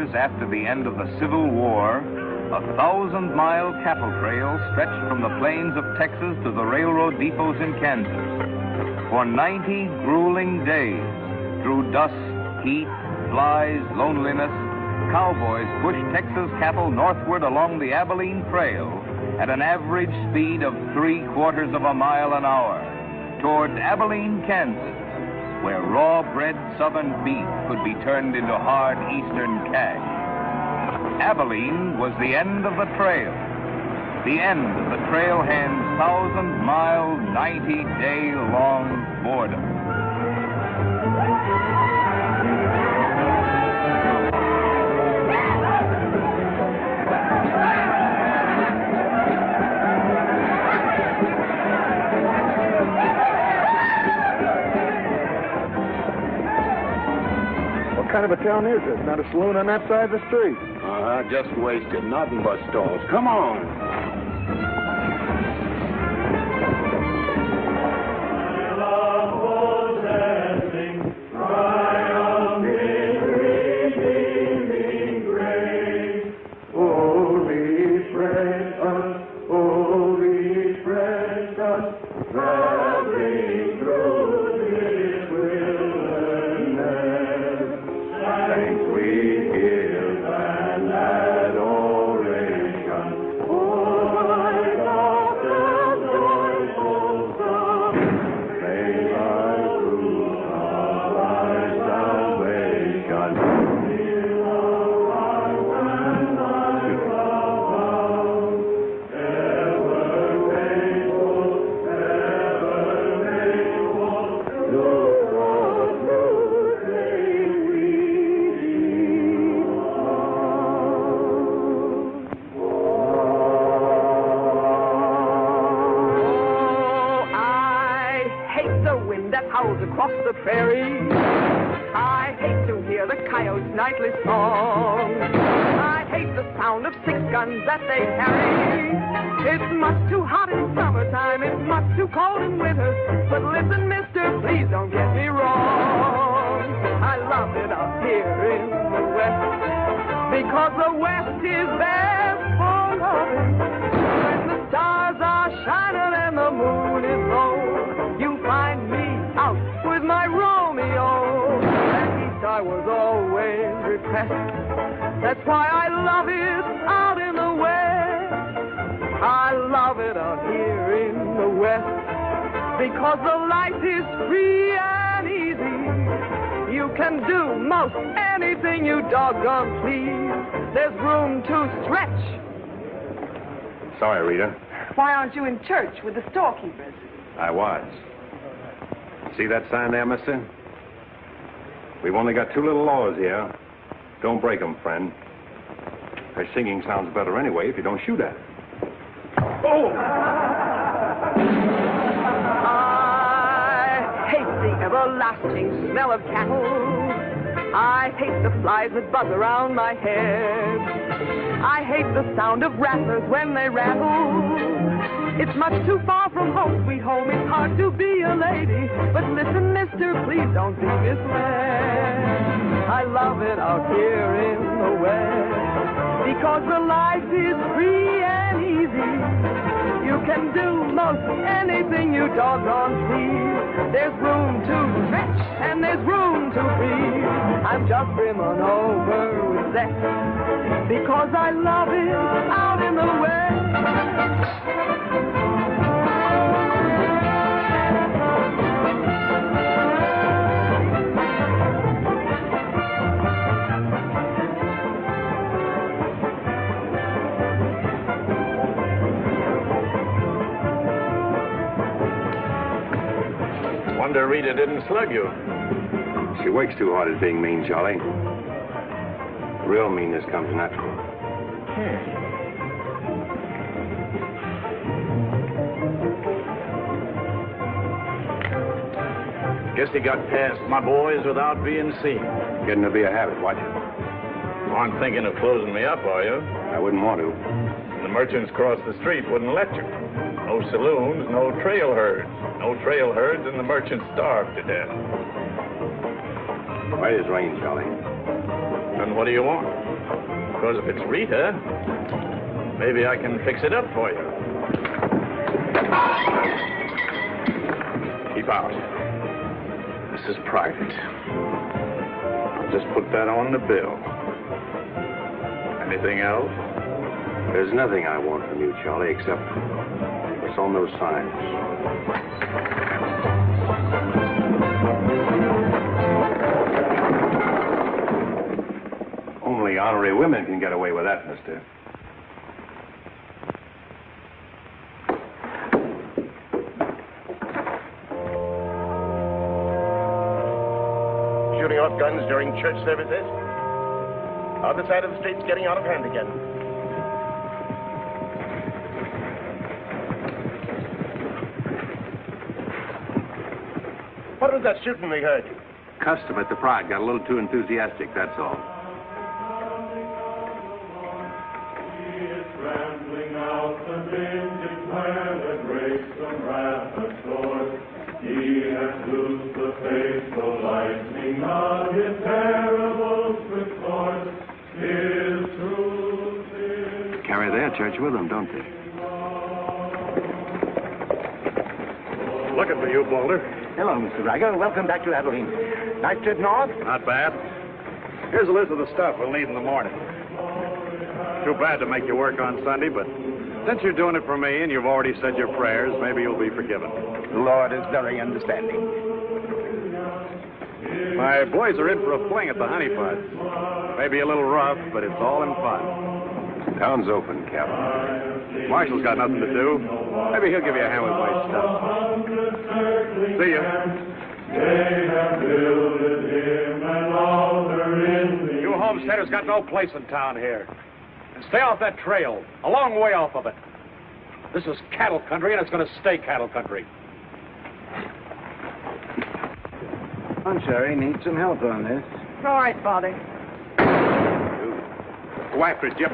years after the end of the Civil War, a 1,000-mile cattle trail stretched from the plains of Texas to the railroad depots in Kansas. For 90 grueling days, through dust, heat, flies, loneliness, cowboys pushed Texas cattle northward along the Abilene Trail at an average speed of 3/4 of a mile an hour toward Abilene, Kansas, where raw-bred southern beef could be turned into hard eastern cash. Abilene was the end of the trail. The end of the trailhand's 1,000-mile, 90-day-long boredom. What kind of a town is this? Not a saloon on that side of the street. Just wasted. Nothing but stalls. Come on. Across the prairie, I hate to hear the coyotes' nightly song. I hate the sound of 6 guns that they carry. It's much too hot in summertime, it's much too cold in winter. But listen, mister, please don't get me wrong. I love it up here in the West, because the West is best for loving. When the stars are shining and the moon is low, you find me out with my Romeo. And east I was always repressed. That's why I love it out in the West. I love it out here in the West, because the life is free and easy. You can do most anything you doggone please. There's room to stretch. Sorry, Rita. Why aren't you in church with the storekeepers? I was. See that sign there, mister? We've only got 2 little laws here. Don't break them, friend. Her singing sounds better anyway if you don't shoot at it. Oh! I hate the everlasting smell of cattle. I hate the flies that buzz around my head. I hate the sound of rattlers when they rattle. It's much too far from home, sweet home. It's hard to be a lady. But listen, mister, please don't be misled. I love it out here in the West, because the life is free and easy. You can do most anything you doggone please. There's room to stretch and there's room to breathe. I'm just brimming over with zest, because I love it out in the West. Wonder Rita didn't slug you. She works too hard at being mean, Charlie. Real meanness comes natural. Guess he got past my boys without being seen. Getting to be a habit, watch it. You aren't thinking of closing me up, are you? I wouldn't want to. The merchants across the street wouldn't let you. No saloons, no trail herds. No trail herds, and the merchants starved to death. Right as rain, Charlie. Then what do you want? Because if it's Rita, maybe I can fix it up for you. Keep out. This is private. I'll just put that on the bill. Anything else? There's nothing I want from you, Charlie, except what's on those signs. Only honorary women can get away with that, mister. Shooting off guns during church services? Other side of the street's getting out of hand again. What was that shooting we heard? Custom at the Pride got a little too enthusiastic, that's all. Carry their church with them, don't they? Looking for you, Boulder. Hello, Mr. Riker. Welcome back to Abilene. Nice trip north? Not bad. Here's a list of the stuff we'll need in the morning. Too bad to make you work on Sunday, but since you're doing it for me and you've already said your prayers, maybe you'll be forgiven. The Lord is very understanding. My boys are in for a fling at the honey pot. Maybe a little rough, but it's all in fun. Town's open, Captain. Marshall's got nothing to do. Maybe he'll give you a hand with my stuff. See ya. You homesteaders got no place in town here. And stay off that trail, a long way off of it. This is cattle country, and it's going to stay cattle country. Sherry needs some help on this. All right, Father. Go after it, Jip.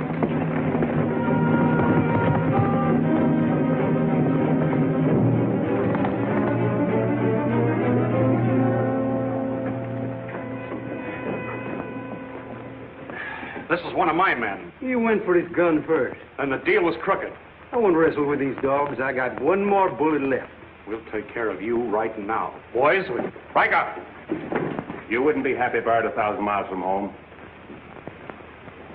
This is one of my men. He went for his gun first. And the deal was crooked. I won't wrestle with these dogs. I got one more bullet left. We'll take care of you right now. Boys, break up. You wouldn't be happy buried 1,000 miles from home.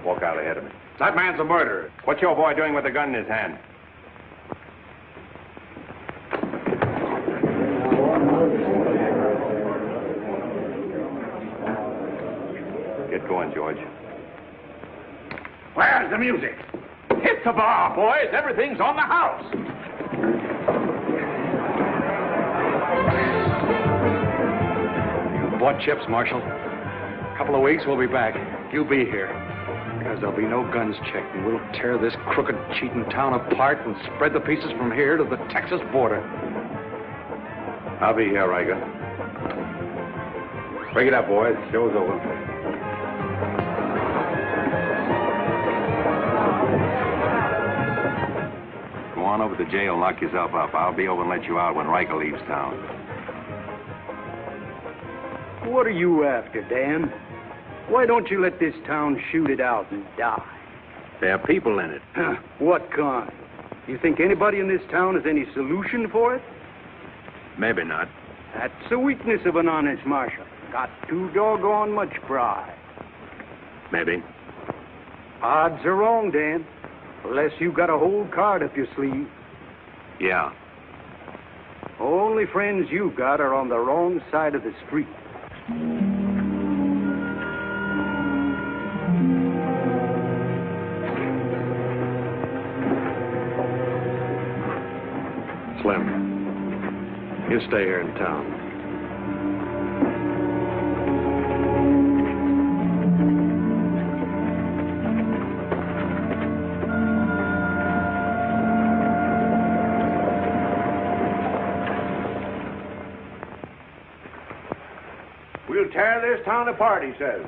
Walk out ahead of me. That man's a murderer. What's your boy doing with a gun in his hand? Get going, George. Where's the music? Hit the bar, boys. Everything's on the house. You bought chips, Marshal. A couple of weeks, we'll be back. You'll be here. Because there'll be no guns checked, and we'll tear this crooked, cheating town apart and spread the pieces from here to the Texas border. I'll be here, Riker. Break it up, boys. Show's over. Go on over to jail and lock yourself up. I'll be over and let you out when Riker leaves town. What are you after, Dan? Why don't you let this town shoot it out and die? There are people in it. What kind? You think anybody in this town has any solution for it? Maybe not. That's the weakness of an honest marshal. Got too doggone much pride. Maybe. Odds are wrong, Dan. Unless you got a whole card up your sleeve. Yeah. Only friends you got are on the wrong side of the street. Slim, you stay here in town. We'll tear this town apart, he says.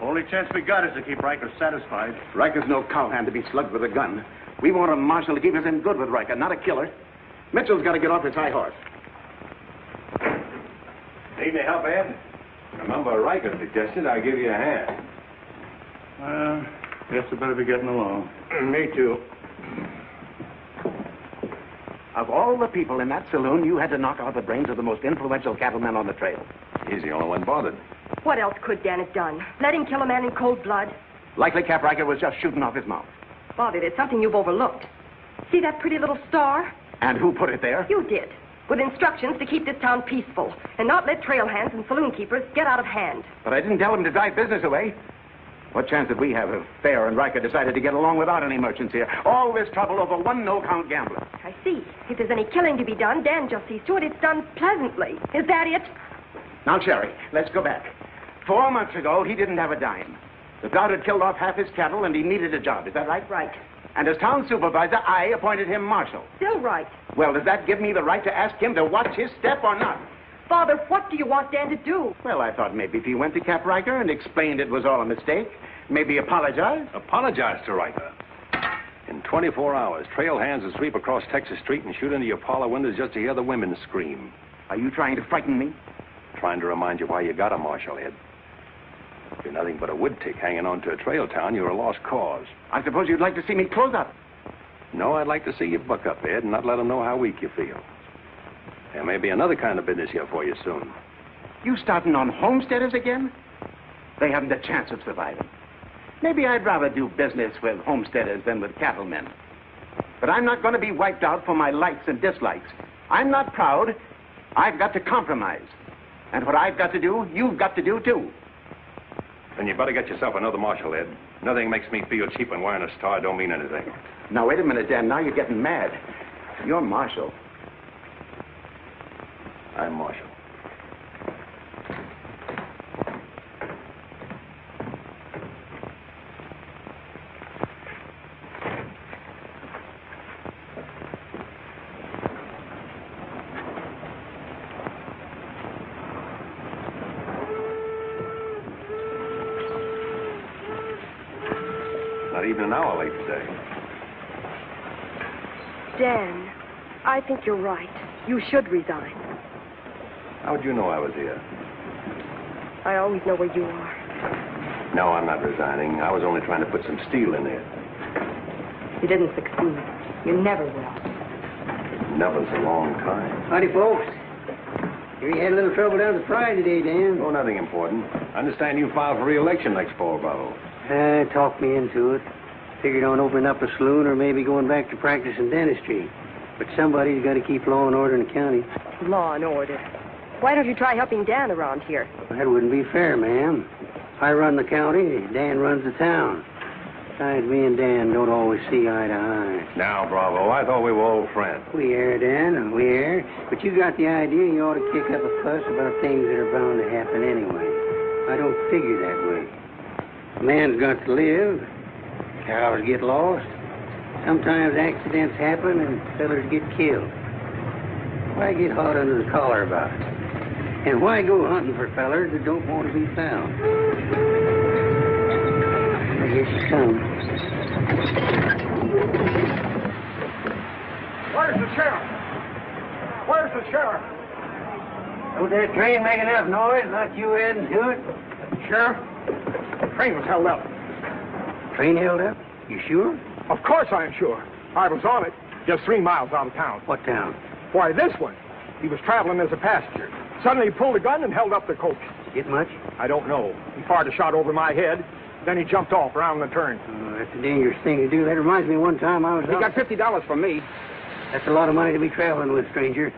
Only chance we got is to keep Riker satisfied. Riker's no cowhand to be slugged with a gun. We want a marshal to keep us in good with Riker, not a killer. Mitchell's got to get off his high horse. Need any help, Ed? Remember, Riker suggested I give you a hand. Guess I better be getting along. Me too. Of all the people in that saloon, you had to knock out the brains of the most influential cattleman on the trail. He's the only one bothered. What else could Dan have done? Let him kill a man in cold blood? Likely Cap Riker was just shooting off his mouth. Bobby, there's something you've overlooked. See that pretty little star? And who put it there? You did. With instructions to keep this town peaceful and not let trail hands and saloon keepers get out of hand. But I didn't tell him to drive business away. What chance did we have if Fair and Riker decided to get along without any merchants here? All this trouble over one no-count gambler. I see. If there's any killing to be done, Dan just sees to it it's done pleasantly. Is that it? Now, Sherry, let's go back. 4 months ago, he didn't have a dime. The drought had killed off half his cattle, and he needed a job. Is that right? Right. And as town supervisor, I appointed him marshal. Still right. Well, does that give me the right to ask him to watch his step or not? Father, what do you want Dan to do? Well, I thought maybe if he went to Cap Riker and explained it was all a mistake, maybe apologize. Apologize to Riker. In 24 hours, trail hands will sweep across Texas Street and shoot into your parlor windows just to hear the women scream. Are you trying to frighten me? Trying to remind you why you got a marshal, Ed. If you're nothing but a wood tick hanging on to a trail town, you're a lost cause. I suppose you'd like to see me close up. No, I'd like to see you buck up, Ed, and not let them know how weak you feel. There may be another kind of business here for you soon. You starting on homesteaders again? They haven't a chance of surviving. Maybe I'd rather do business with homesteaders than with cattlemen. But I'm not going to be wiped out for my likes and dislikes. I'm not proud. I've got to compromise. And what I've got to do, you've got to do, too. Then you better get yourself another marshal, Ed. Nothing makes me feel cheap when wearing a star don't mean anything. Now, wait a minute, Dan. Now you're getting mad. You're marshal. I'm marshal. Not even an hour late today. Dan, I think you're right. You should resign. How'd you know I was here? I always know where you are. No, I'm not resigning. I was only trying to put some steel in there. You didn't succeed. You never will. Never's a long time. Howdy, folks. Here you had a little trouble down at the fry today, Dan. Oh, nothing important. I understand you filed for re-election next fall, Bravo. Talked me into it. Figured on opening up a saloon or maybe going back to practice in dentistry. But somebody's got to keep law and order in the county. Law and order. Why don't you try helping Dan around here? That wouldn't be fair, ma'am. I run the county, Dan runs the town. Besides, me and Dan don't always see eye to eye. Now, Bravo, I thought we were old friends. We are, Dan, we are. But you got the idea you ought to kick up a fuss about things that are bound to happen anyway. I don't figure that way. A man's got to live. Cows get lost. Sometimes accidents happen and fellers get killed. Why get hot under the collar about it? And why go hunting for fellers that don't want to be found? I guess you come. Where's the sheriff? Where's the sheriff? Don't that train make enough noise? Not you adding to it? Sheriff? The train was held up. Train held up? You sure? Of course I am sure. I was on it, just 3 miles out of town. What town? Why, this one. He was traveling as a passenger. Suddenly he pulled a gun and held up the coach. Get much? I don't know. He fired a shot over my head. Then he jumped off around the turn. Oh, that's a dangerous thing to do. That reminds me of one time I was He got $50 from me. That's a lot of money to be traveling with, stranger.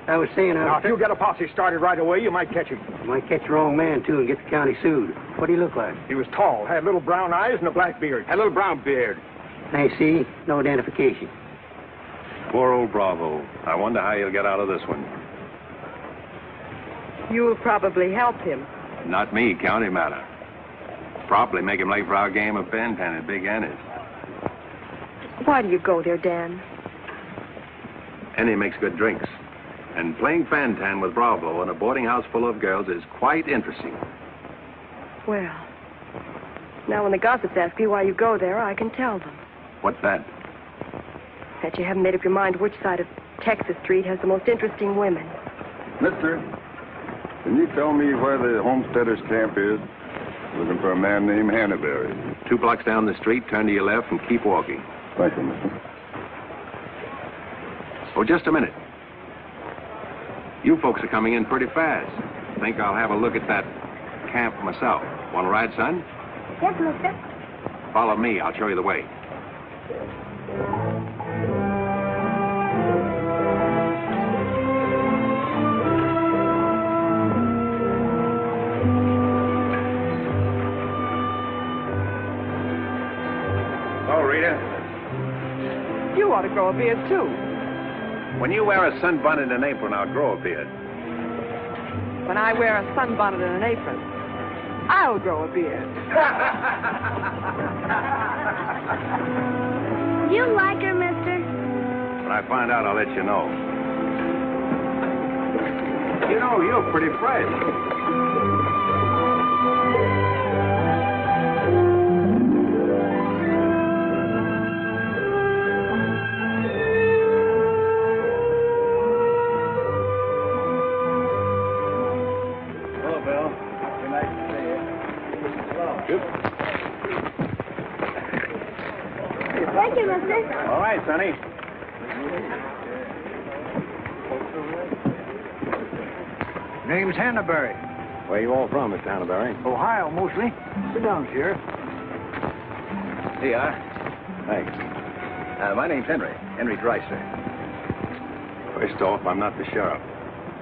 I was saying Now, if you get a posse started right away, you might catch him. You might catch the wrong man, too, and get the county sued. What do he look like? He was tall, had little brown eyes and a black beard. A little brown beard. I see. No identification. Poor old Bravo. I wonder how he'll get out of this one. You'll probably help him. Not me, county matter. Probably make him late for our game of Fantan at Big Annie's. Why do you go there, Dan? Annie makes good drinks. And playing Fantan with Bravo in a boarding house full of girls is quite interesting. Well, now when the gossips ask you why you go there, I can tell them. What's that? That you haven't made up your mind which side of Texas Street has the most interesting women. Mister, can you tell me where the homesteaders' camp is? Looking for a man named Hannaberry. 2 blocks down the street, turn to your left and keep walking. Thank you, mister. Oh, just a minute. You folks are coming in pretty fast. Think I'll have a look at that camp myself. Want to ride, son? Yes, mister. Follow me. I'll show you the way. Oh, Rita. You ought to grow a beard, too. When you wear a sunbonnet and an apron, I'll grow a beard. When I wear a sunbonnet and an apron, I'll grow a beard. You like her, mister? When I find out, I'll let you know. You know, you're pretty fresh. Thank you, mister. All right, Sonny. Name's Hannaberry. Where you all from, Mr. Hannaberry? Ohio, mostly. Sit down, Sheriff. Here you are. Thanks. My name's Henry. Henry Dreiser. First off, I'm not the sheriff.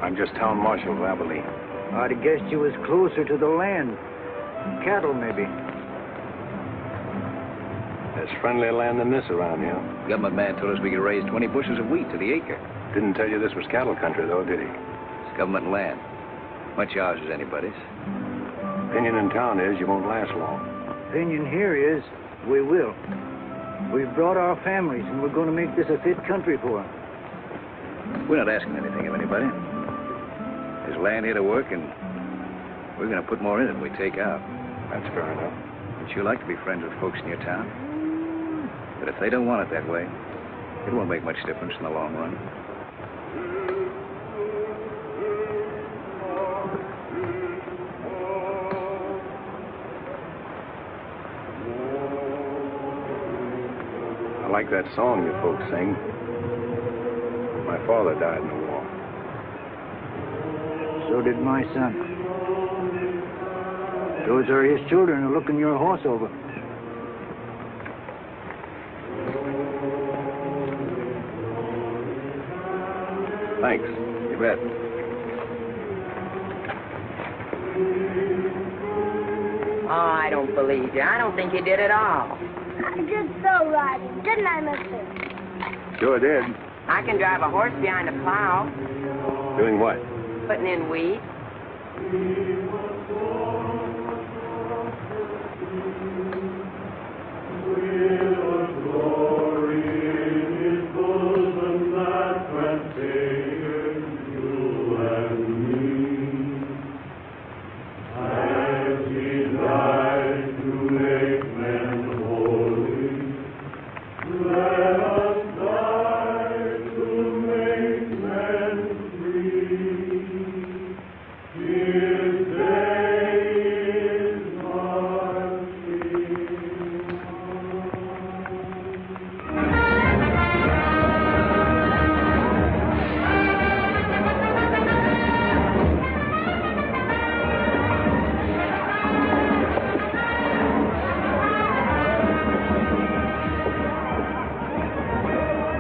I'm just town marshal of Abilene. I'd have guessed you was closer to the land. Cattle, maybe. There's friendlier land than this around here. Government man told us we could raise 20 bushels of wheat to the acre. Didn't tell you this was cattle country, though, did he? It's government land. Much ours as anybody's. Opinion in town is you won't last long. Opinion here is we will. We've brought our families, and we're going to make this a fit country for them. We're not asking anything of anybody. There's land here to work, and we're going to put more in it than we take out. That's fair enough. But you like to be friends with folks in your town. But if they don't want it that way, it won't make much difference in the long run. I like that song you folks sing. My father died in the war. So did my son. Those are his children who are looking your horse over. Thanks. You bet. Oh, I don't believe you. I don't think you did at all. I did so riding, didn't I, mister? Sure did. I can drive a horse behind a plow, Doing what? putting in wheat.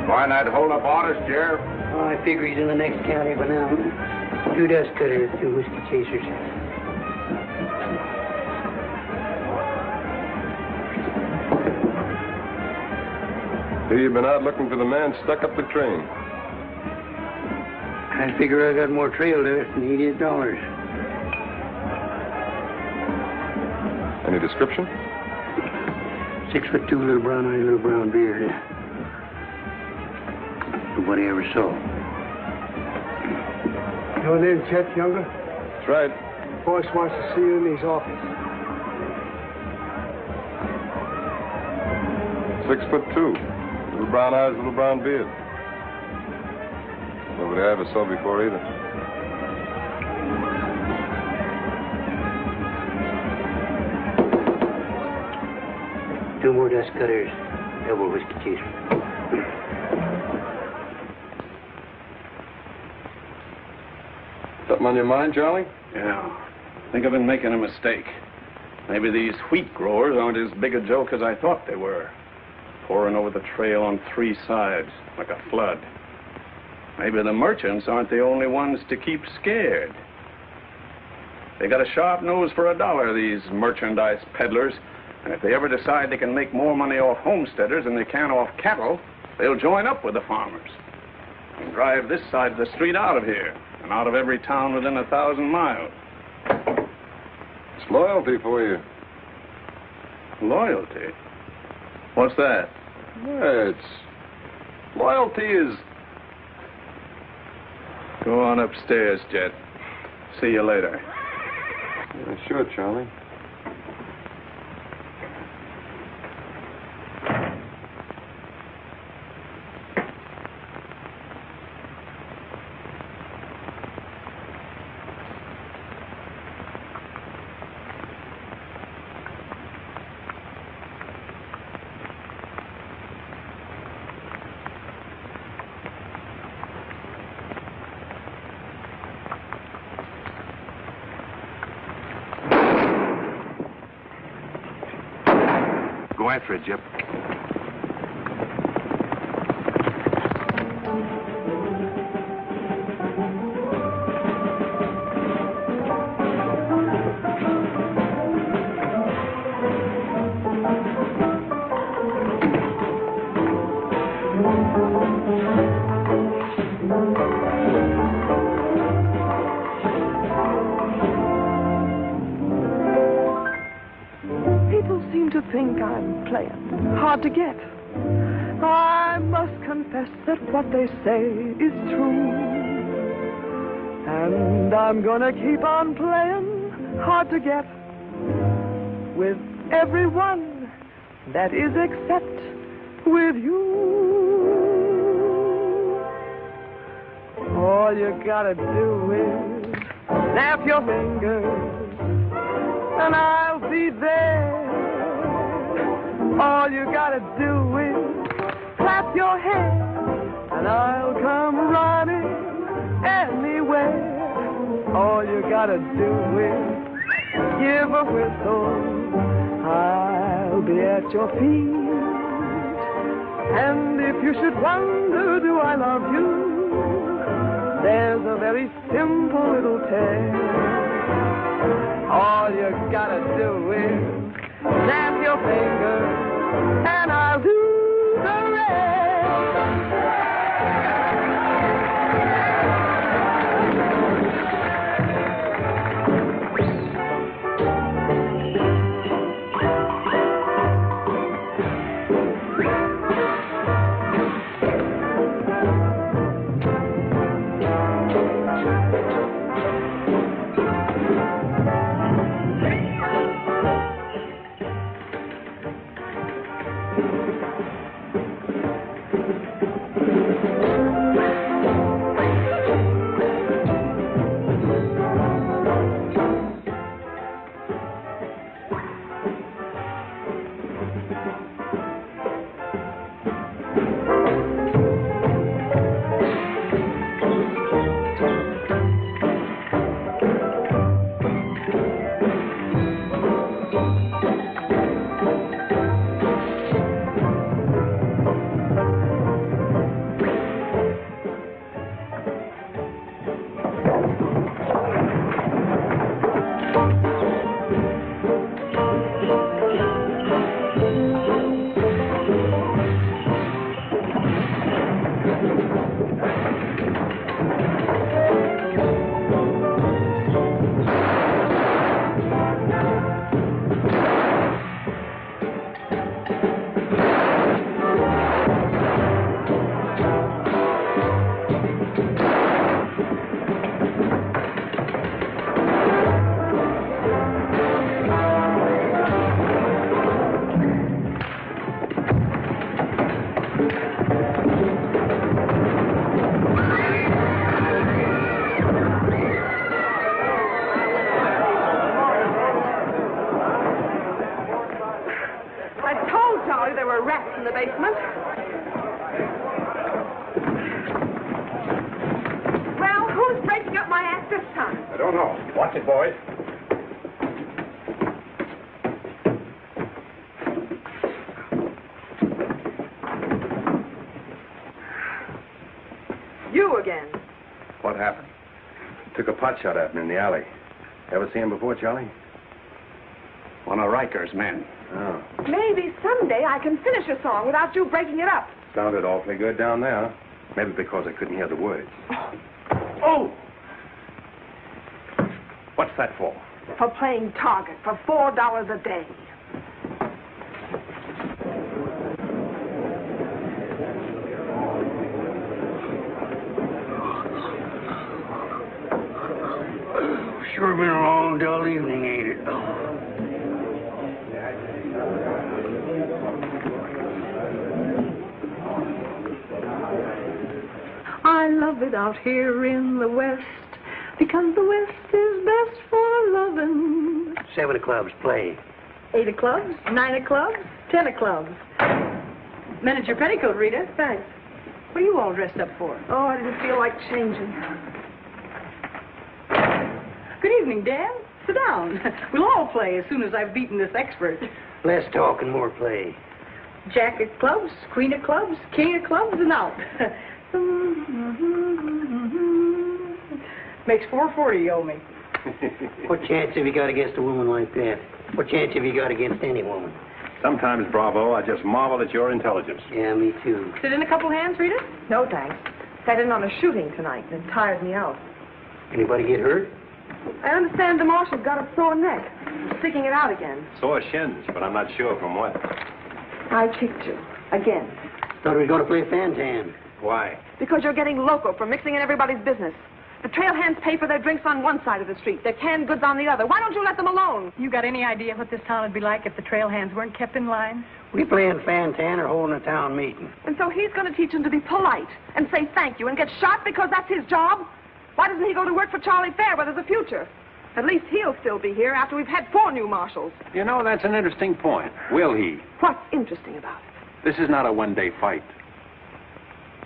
Why not hold up orders, Sheriff? Oh, I figure he's in the next county by now. 2 dust cutters, 2 whiskey chasers. Here you've been out looking for the man stuck up the train. I figure I got more trail dust than he did dollars. Any description? 6'2", little brown eyes, little brown beard. Nobody ever saw. Your name, Chet Younger? That's right. Boss wants to see you in his office. 6'2". Little brown eyes, little brown beard. Nobody I ever saw before either. 2 more dust cutters, double whiskey chaser. Something on your mind, Charlie? Yeah. I think I've been making a mistake. Maybe these wheat growers aren't as big a joke as I thought they were. Pouring over the trail on 3 sides, like a flood. Maybe the merchants aren't the only ones to keep scared. They got a sharp nose for $1, these merchandise peddlers. And if they ever decide they can make more money off homesteaders than they can off cattle, they'll join up with the farmers and drive this side of the street out of here and out of every town within 1,000 miles. It's loyalty for you. Loyalty? What's that? Yeah, loyalty is... Go on upstairs, Jet. See you later. Yeah, sure, Charlie. Go after it, Jip. Think I'm playing hard to get. I must confess that what they say is true. And I'm gonna keep on playing hard to get with everyone, that is except with you. All you gotta do is snap your fingers and I'll be there. All you gotta do is clap your hands and I'll come running anywhere. All you gotta do is give a whistle. I'll be at your feet. And if you should wonder, do I love you? There's a very simple little tale. All you gotta do is snap your fingers and I'll do the rest. this time? I don't know. Watch it, boys. You again. What happened? Took a pot shot at him in the alley. Ever see him before, Charlie? One of Riker's men. Oh. Maybe someday I can finish a song without you breaking it up. Sounded awfully good down there. Maybe because I couldn't hear the words. Oh! What's that for? For playing target for $4 a day. Sure been a long, dull evening, ain't it? I love it out here in the West, because the West is best for loving. 7 of clubs, play. 8 of clubs, 9 of clubs, 10 of clubs. Mended your petticoat, Rita. Thanks. What are you all dressed up for? Oh, I didn't feel like changing. Good evening, Dan. Sit down. We'll all play as soon as I've beaten this expert. Less talk and more play. Jack of clubs, queen of clubs, king of clubs, and out. Makes $4.40 you owe me. What chance have you got against a woman like that? What chance have you got against any woman? Sometimes, Bravo, I just marvel at your intelligence. Yeah, me too. Sit in a couple hands, Rita? No, thanks. Sat in on a shooting tonight, and it tired me out. Anybody get hurt? I understand the marshal's got a sore neck. Sticking it out again. Sore shins, but I'm not sure from what. I kicked you. Again. Thought we were going to play Fantan. Why? Because you're getting loco for mixing in everybody's business. The trail hands pay for their drinks on one side of the street, their canned goods on the other. Why don't you let them alone? You got any idea what this town would be like if the trail hands weren't kept in line? We playing Fantan or holding a town meeting. And so he's going to teach them to be polite and say thank you and get shot because that's his job? Why doesn't he go to work for Charlie Fair where there's a future? At least he'll still be here after we've had 4 new marshals. You know, that's an interesting point. Will he? What's interesting about it? This is not a one-day fight.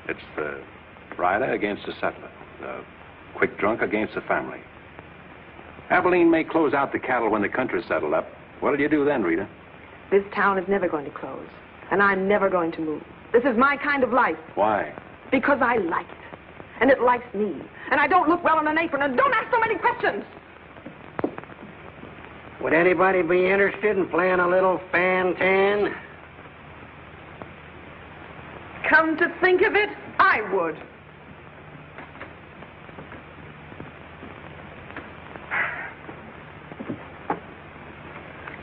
It's the rider against the settler. The quick drunk against the family. Abilene may close out the cattle when the country's settled up. What'll you do then, Rita? This town is never going to close. And I'm never going to move. This is my kind of life. Why? Because I like it. And it likes me. And I don't look well in an apron. And don't ask so many questions. Would anybody be interested in playing a little Fantan? Come to think of it, I would.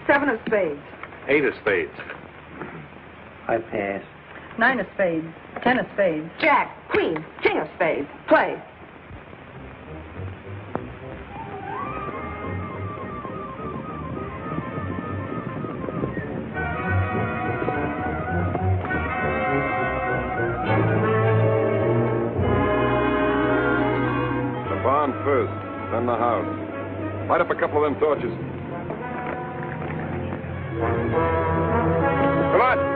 Seven of spades. 8 of spades. I pass. 9 of spades, 10 of spades. Jack, queen, king of spades. Play. The barn first, then the house. Light up a couple of them torches. Come on.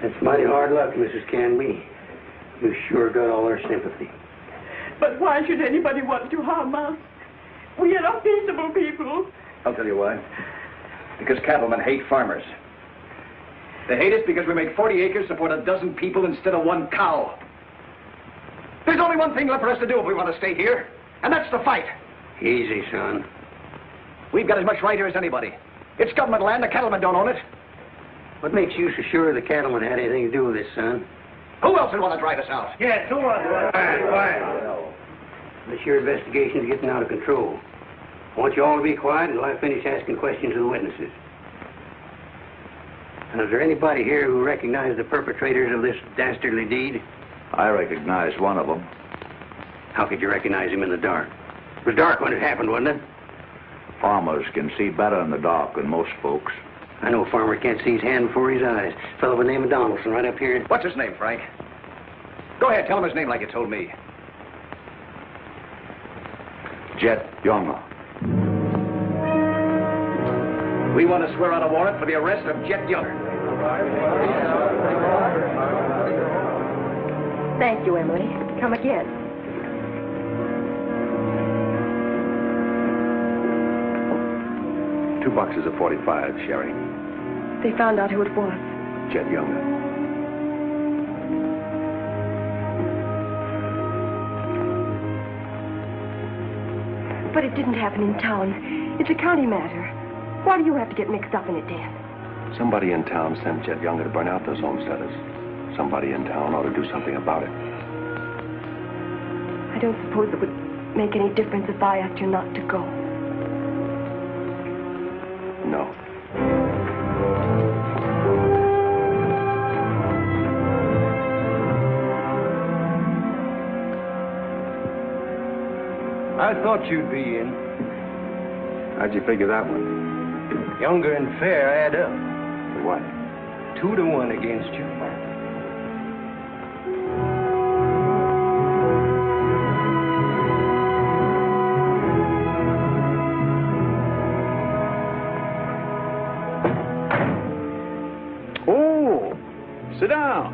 It's mighty hard luck, Mrs. Canby. You sure got all our sympathy. But why should anybody want to harm us? We are peaceable people. I'll tell you why. Because cattlemen hate farmers. They hate us because we make 40 acres support a dozen people instead of one cow. There's only one thing left for us to do if we want to stay here, and that's to fight. Easy, son. We've got as much right here as anybody. It's government land. The cattlemen don't own it. What makes you so sure the cattlemen had anything to do with this, son? Who else would want to drive us out? Yes, who was it? Quiet. This your investigation's getting out of control. I want you all to be quiet until I finish asking questions of the witnesses. Now, is there anybody here who recognized the perpetrators of this dastardly deed? I recognized one of them. How could you recognize him in the dark? It was dark when it happened, wasn't it? Farmers can see better in the dark than most folks. I know a farmer can't see his hand before his eyes. A fellow by the name of Donaldson right up here. What's his name, Frank? Go ahead, tell him his name like you told me. Jet Younger. We want to swear out a warrant for the arrest of Jet Younger. Thank you, Emily. Come again. Two boxes of 45, Sherry. They found out who it was. Jet Younger. But it didn't happen in town. It's a county matter. Why do you have to get mixed up in it, Dan? Somebody in town sent Jet Younger to burn out those homesteaders. Somebody in town ought to do something about it. I don't suppose it would make any difference if I asked you not to go. No. I thought you'd be in. How'd you figure that one? Younger and Fair add up. What? 2-1 against you. Oh, sit down.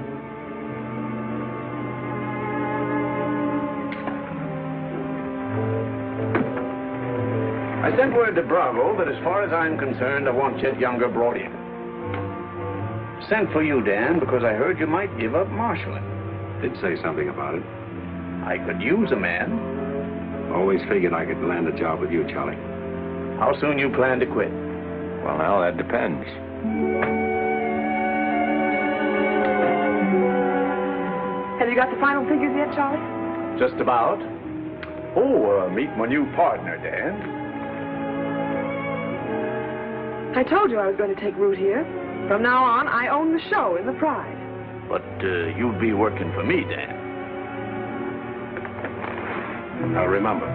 I sent word to Bravo that as far as I'm concerned, I want Jet Younger brought in. Sent for you, Dan, because I heard you might give up marshaling. Did say something about it. I could use a man. Always figured I could land a job with you, Charlie. How soon you plan to quit? Well, now, that depends. Have you got the final figures yet, Charlie? Just about. Oh, meet my new partner, Dan. I told you I was going to take root here. From now on, I own the show in the Pride. But you'll be working for me, Dan. Now, remember.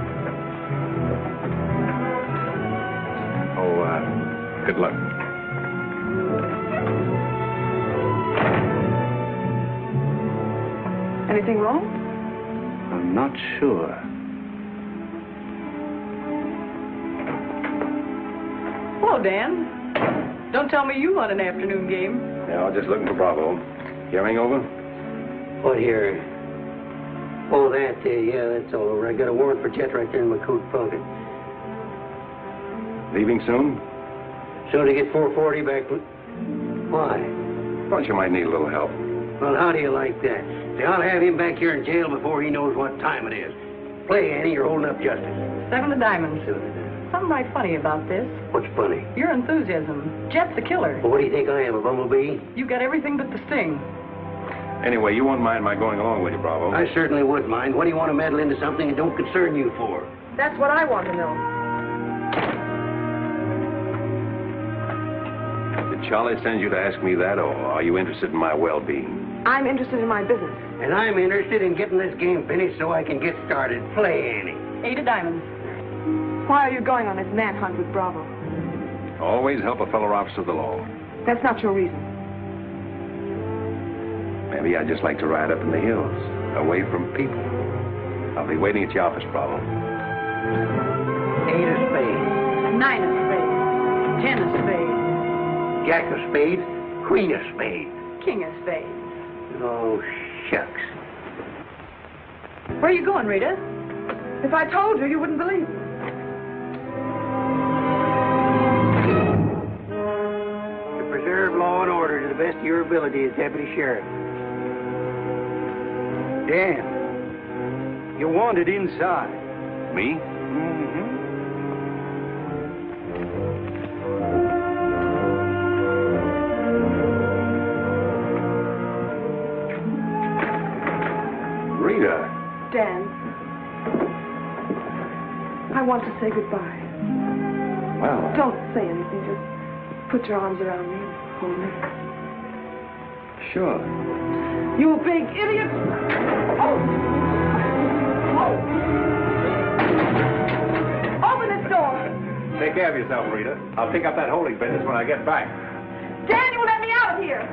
Good luck. Anything wrong? I'm not sure. Hello, Dan. Don't tell me you won an afternoon game. Yeah, I was just looking for Bravo. Hearing over? What here? Oh, that, yeah, that's all over. I got a warrant for Jet right there in my coat pocket. Leaving soon? Soon to get 440 back. Why? Thought you might need a little help. Well, how do you like that? See, I'll have him back here in jail before he knows what time it is. Play, Annie, you're holding up justice. 7 to diamonds. Something right funny about this. What's funny? Your enthusiasm. Jet's the killer. Well, what do you think I am, a bumblebee? You got everything but the sting. Anyway, you won't mind my going along with you, Bravo. I certainly would mind. What do you want to meddle into something that don't concern you for? That's what I want to know. Did Charlie send you to ask me that, or are you interested in my well-being? I'm interested in my business. And I'm interested in getting this game finished so I can get started. Play, Annie. 8 of diamonds. Why are you going on this manhunt with Bravo? Always help a fellow officer of the law. That's not your reason. Maybe I'd just like to ride up in the hills, away from people. I'll be waiting at your office, Bravo. 8 of spades. 9 of spades. 10 of spades. Jack of spades. Queen of spades. making us bathe. Oh, shucks. Where are you going, Rita? If I told you, you wouldn't believe me. To preserve law and order to the best of your ability as Deputy Sheriff. Dan, you're wanted inside. Me? Mm-hmm. Rita. Dan, I want to say goodbye. Well. Don't say anything. Just put your arms around me and hold me. Sure. You big idiot! Oh! Open this door! Take care of yourself, Rita. I'll pick up that holding business when I get back. Dan, you let me out of here!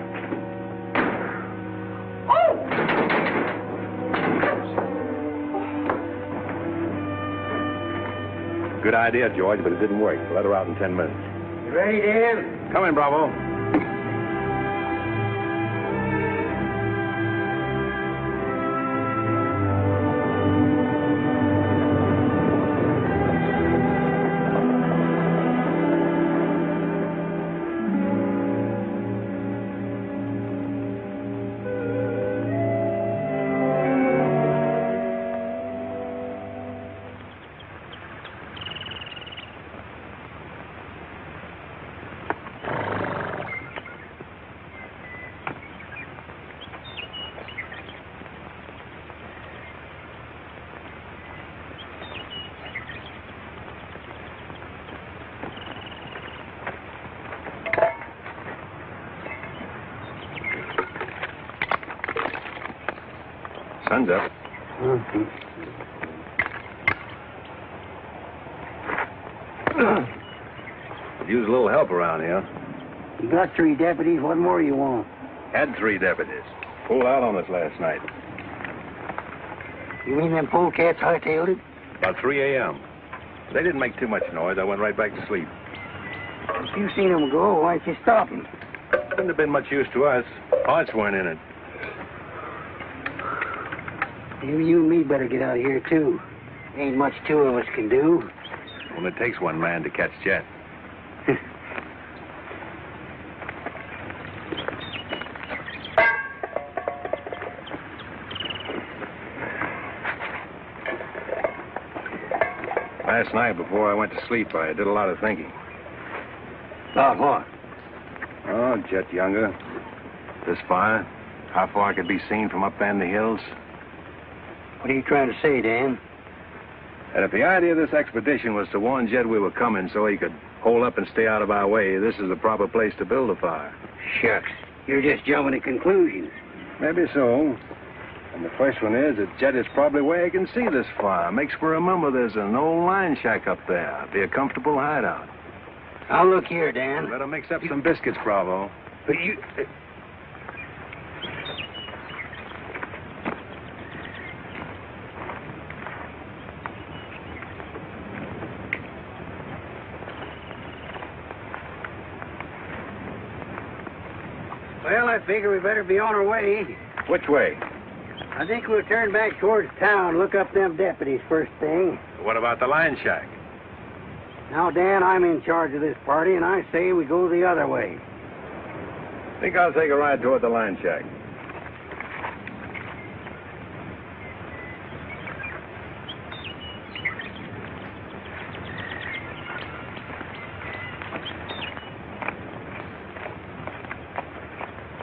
Oh! Good idea, George, but it didn't work. Let her out in 10 minutes. You ready, Dan? Come in, Bravo. Sun's up. Could use a little help around here. You got 3 deputies. What more you want? Had 3 deputies. Pulled out on us last night. You mean them polecats hightailed it? About 3 a.m. They didn't make too much noise. I went right back to sleep. If you seen them go, why'd you stop them? Wouldn't have been much use to us. Parts weren't in it. Maybe you and me better get out of here, too. Ain't much 2 of us can do. Only takes one man to catch Jet. Last night, before I went to sleep, I did a lot of thinking. About what? Oh, Jet Younger. This fire. How far it could be seen from up there in the hills. What are you trying to say, Dan? And if the idea of this expedition was to warn Jed we were coming so he could hole up and stay out of our way, this is the proper place to build a fire. Shucks. You're just jumping to conclusions. Maybe so. And the first one is that Jed is probably where he can see this fire. Makes for remember there's an old line shack up there. Be a comfortable hideout. Now, look here, Dan. Better mix up some biscuits, Bravo. But you... Well, I figure we better be on our way. Which way? I think we'll turn back towards town, look up them deputies first thing. What about the line shack? Now, Dan, I'm in charge of this party, and I say we go the other way. Think I'll take a ride toward the line shack.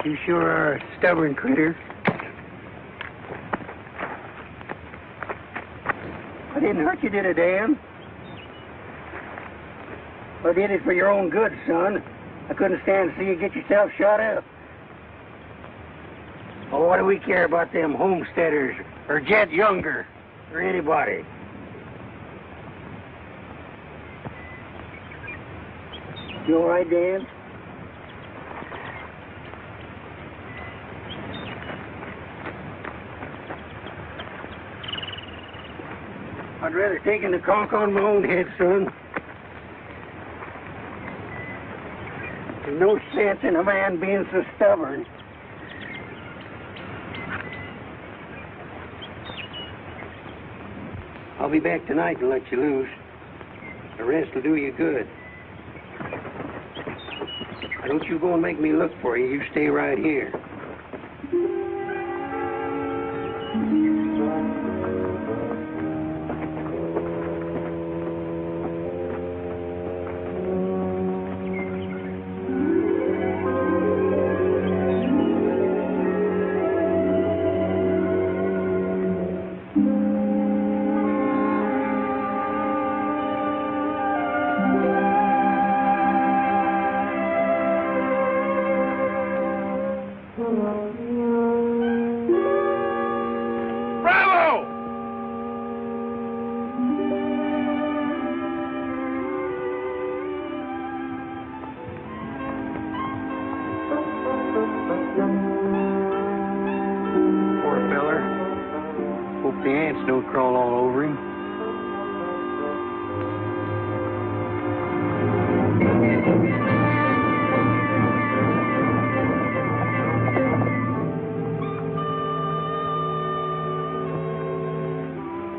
You sure are a stubborn critter. I didn't hurt you, did I, Dan? I did it for your own good, son. I couldn't stand to see you get yourself shot up. Oh, what do we care about them homesteaders or Jed Younger or anybody? You all right, Dan? I'd rather take the conk on my own head, son. There's no sense in a man being so stubborn. I'll be back tonight to let you loose. The rest will do you good. Don't you go and make me look for you. You stay right here.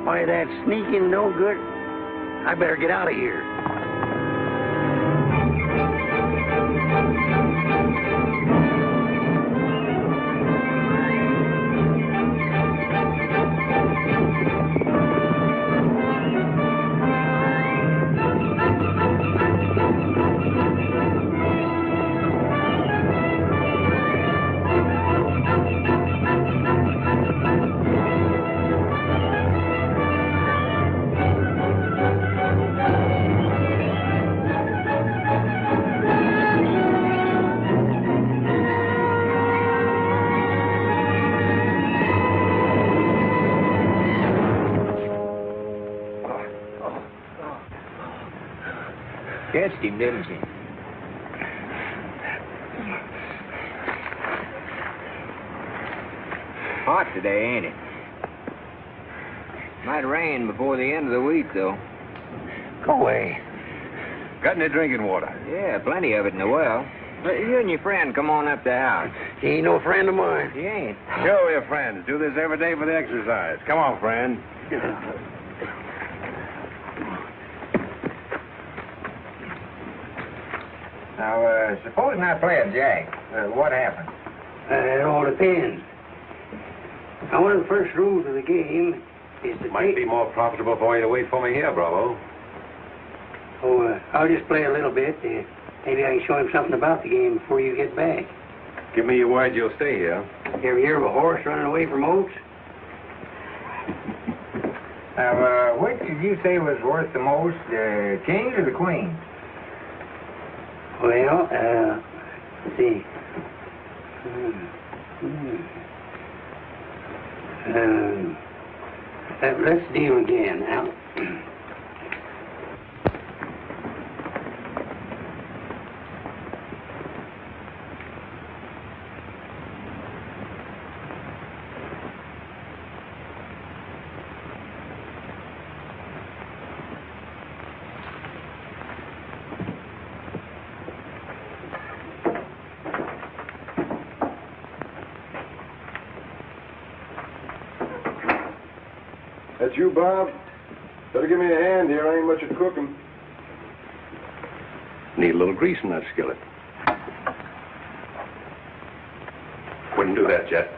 Why, that sneaking no good. I better get out of here. Catched him, didn't she? Hot today, ain't it? Might rain before the end of the week, though. Go away. Got any drinking water? Yeah, plenty of it in the well. But you and your friend come on up the house. He ain't no friend of mine. He ain't. Sure, we're friends. Do this every day for the exercise. Come on, friend. Now, supposing I play a jack, what happens? It all depends. Now, one of the first rules of the game is to Might be more profitable for you to wait for me here, Bravo. Oh, I'll just play a little bit. Maybe I can show him something about the game before you get back. Give me your word you'll stay here. You ever hear of a horse running away from Oaks? Now, which did you say was worth the most, the kings or the queens? Well, let's see. Let's deal again now. That's you, Bob? Better give me a hand here. I ain't much at cooking. Need a little grease in that skillet. Wouldn't do that, Jet.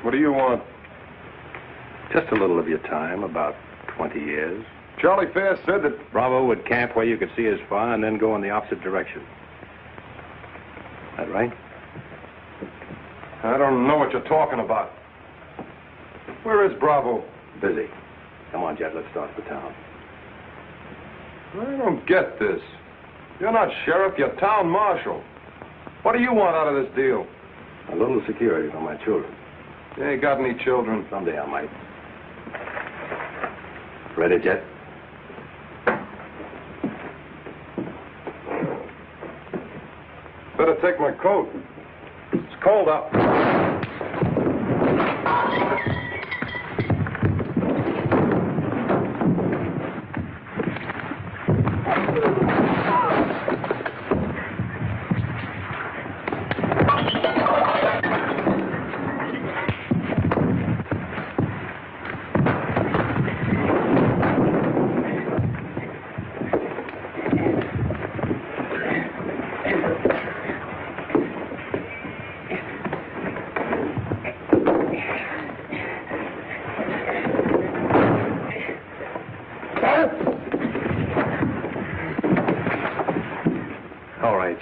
What do you want? Just a little of your time, about 20 years. Charlie Fair said that... Bravo would camp where you could see his fire and then go in the opposite direction. That right? I don't know what you're talking about. Where is Bravo? Busy. Come on, Jet, let's start for town. I don't get this. You're not sheriff, you're town marshal. What do you want out of this deal? A little security for my children. You ain't got any children. Someday I might. Ready, Jet? Better take my coat. It's cold out.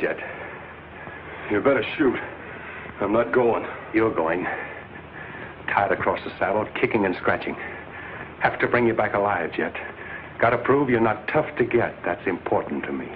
Jet. You better shoot. I'm not going. You're going. Tied across the saddle, kicking and scratching. Have to bring you back alive, Jet. Gotta prove you're not tough to get. That's important to me.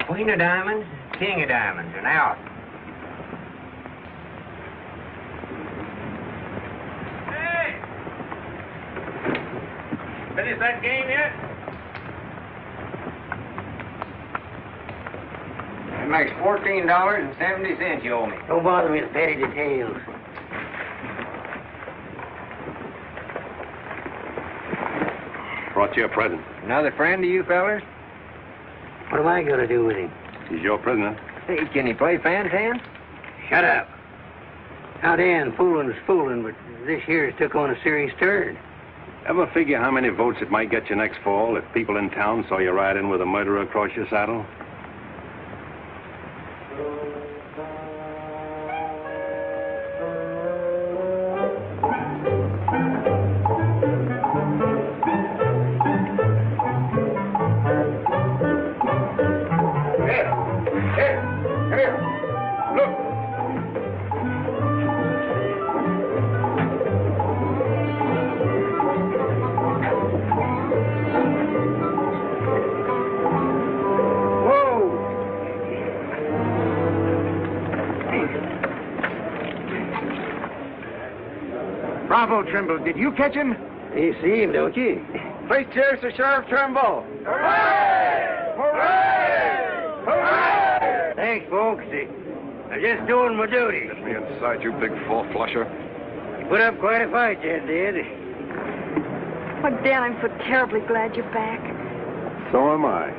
Queen of diamonds, king of diamonds, and out. Hey! Finish that game yet? That makes $14.70 you owe me. Don't bother me with petty details. Brought you a present. Another friend of you fellers? What am I going to do with him? He's your prisoner. Hey, can he play fan-tan? Shut up. Now, Dan, fooling's fooling, but this here's took on a serious turn. Ever figure how many votes it might get you next fall if people in town saw you ride in with a murderer across your saddle? Bravo, Trimble. Did you catch him? You see him, don't you? Place cheers for Sheriff Trimble. Hooray! Hooray! Hooray! Thanks, folks. I'm just doing my duty. Get me inside, you big four-flusher. You put up quite a fight, Jet did. Oh, Dan, I'm so terribly glad you're back. So am I.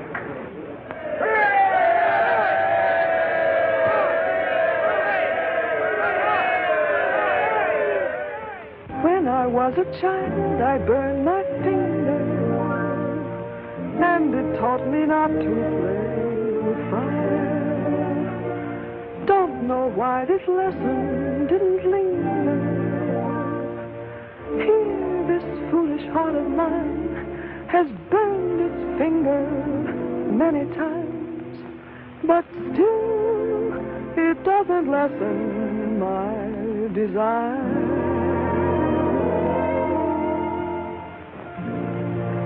When I was a child, I burned my finger, and it taught me not to play with fire. Don't know why this lesson didn't linger. Here, this foolish heart of mine has burned its finger many times, but still, it doesn't lessen my desire.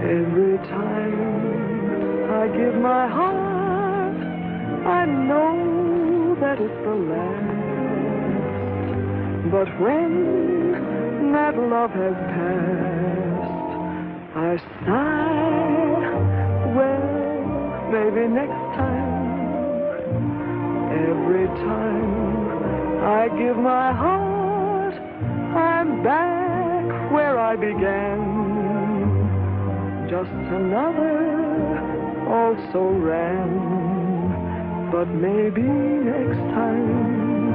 Every time I give my heart, I know that it's the last. But when that love has passed, I sigh, well, maybe next time. Every time I give my heart, I'm back where I began. Just another also ran. But maybe next time,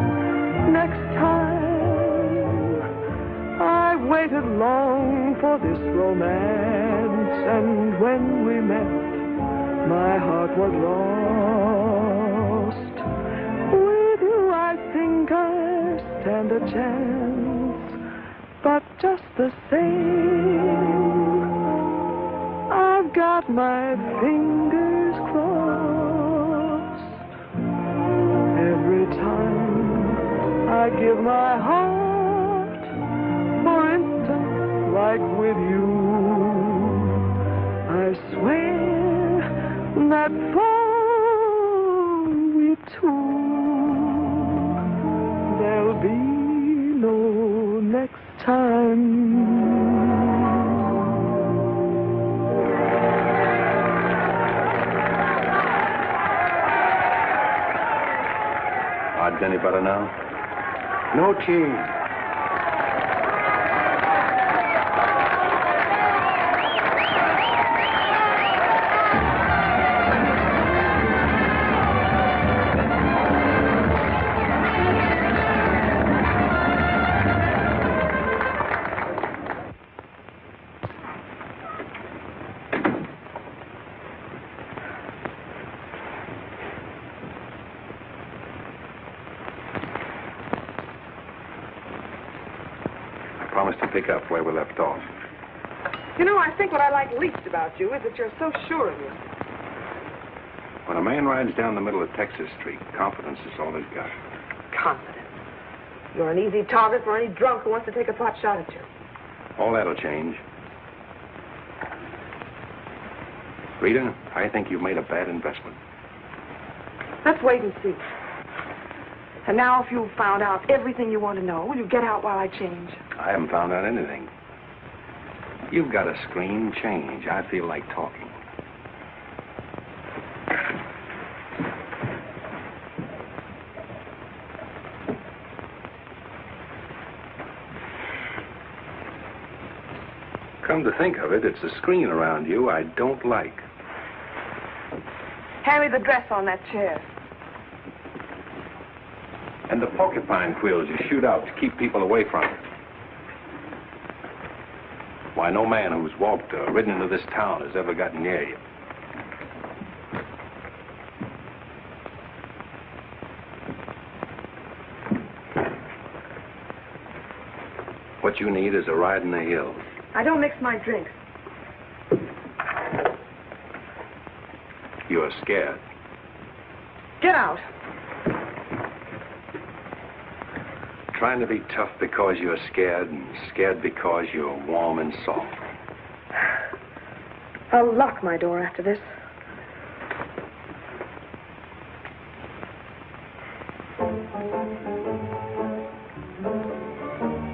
I waited long for this romance, and when we met, my heart was lost. With you, I think I stand a chance, but just the same, I've got my fingers crossed. Every time I give my heart, for instance, like with you, I swear that for we two, there'll be no next time. any better now? No change. Promise to pick up where we left off. You know, I think what I like least about you is that you're so sure of yourself. When a man rides down the middle of Texas Street, confidence is all he's got. Confident. You're an easy target for any drunk who wants to take a pot shot at you. All that'll change. Rita, I think you've made a bad investment. Let's wait and see. And now, if you've found out everything you want to know, will you get out while I change? I haven't found out anything. You've got to scream change. I feel like talking. Come to think of it, it's the screen around you I don't like. Hand me the dress on that chair. And the porcupine quills you shoot out to keep people away from it. Why, no man who's walked or ridden into this town has ever gotten near you. What you need is a ride in the hills. I don't mix my drinks. You're scared. Get out. Trying to be tough because you're scared, and scared because you're warm and soft. I'll lock my door after this.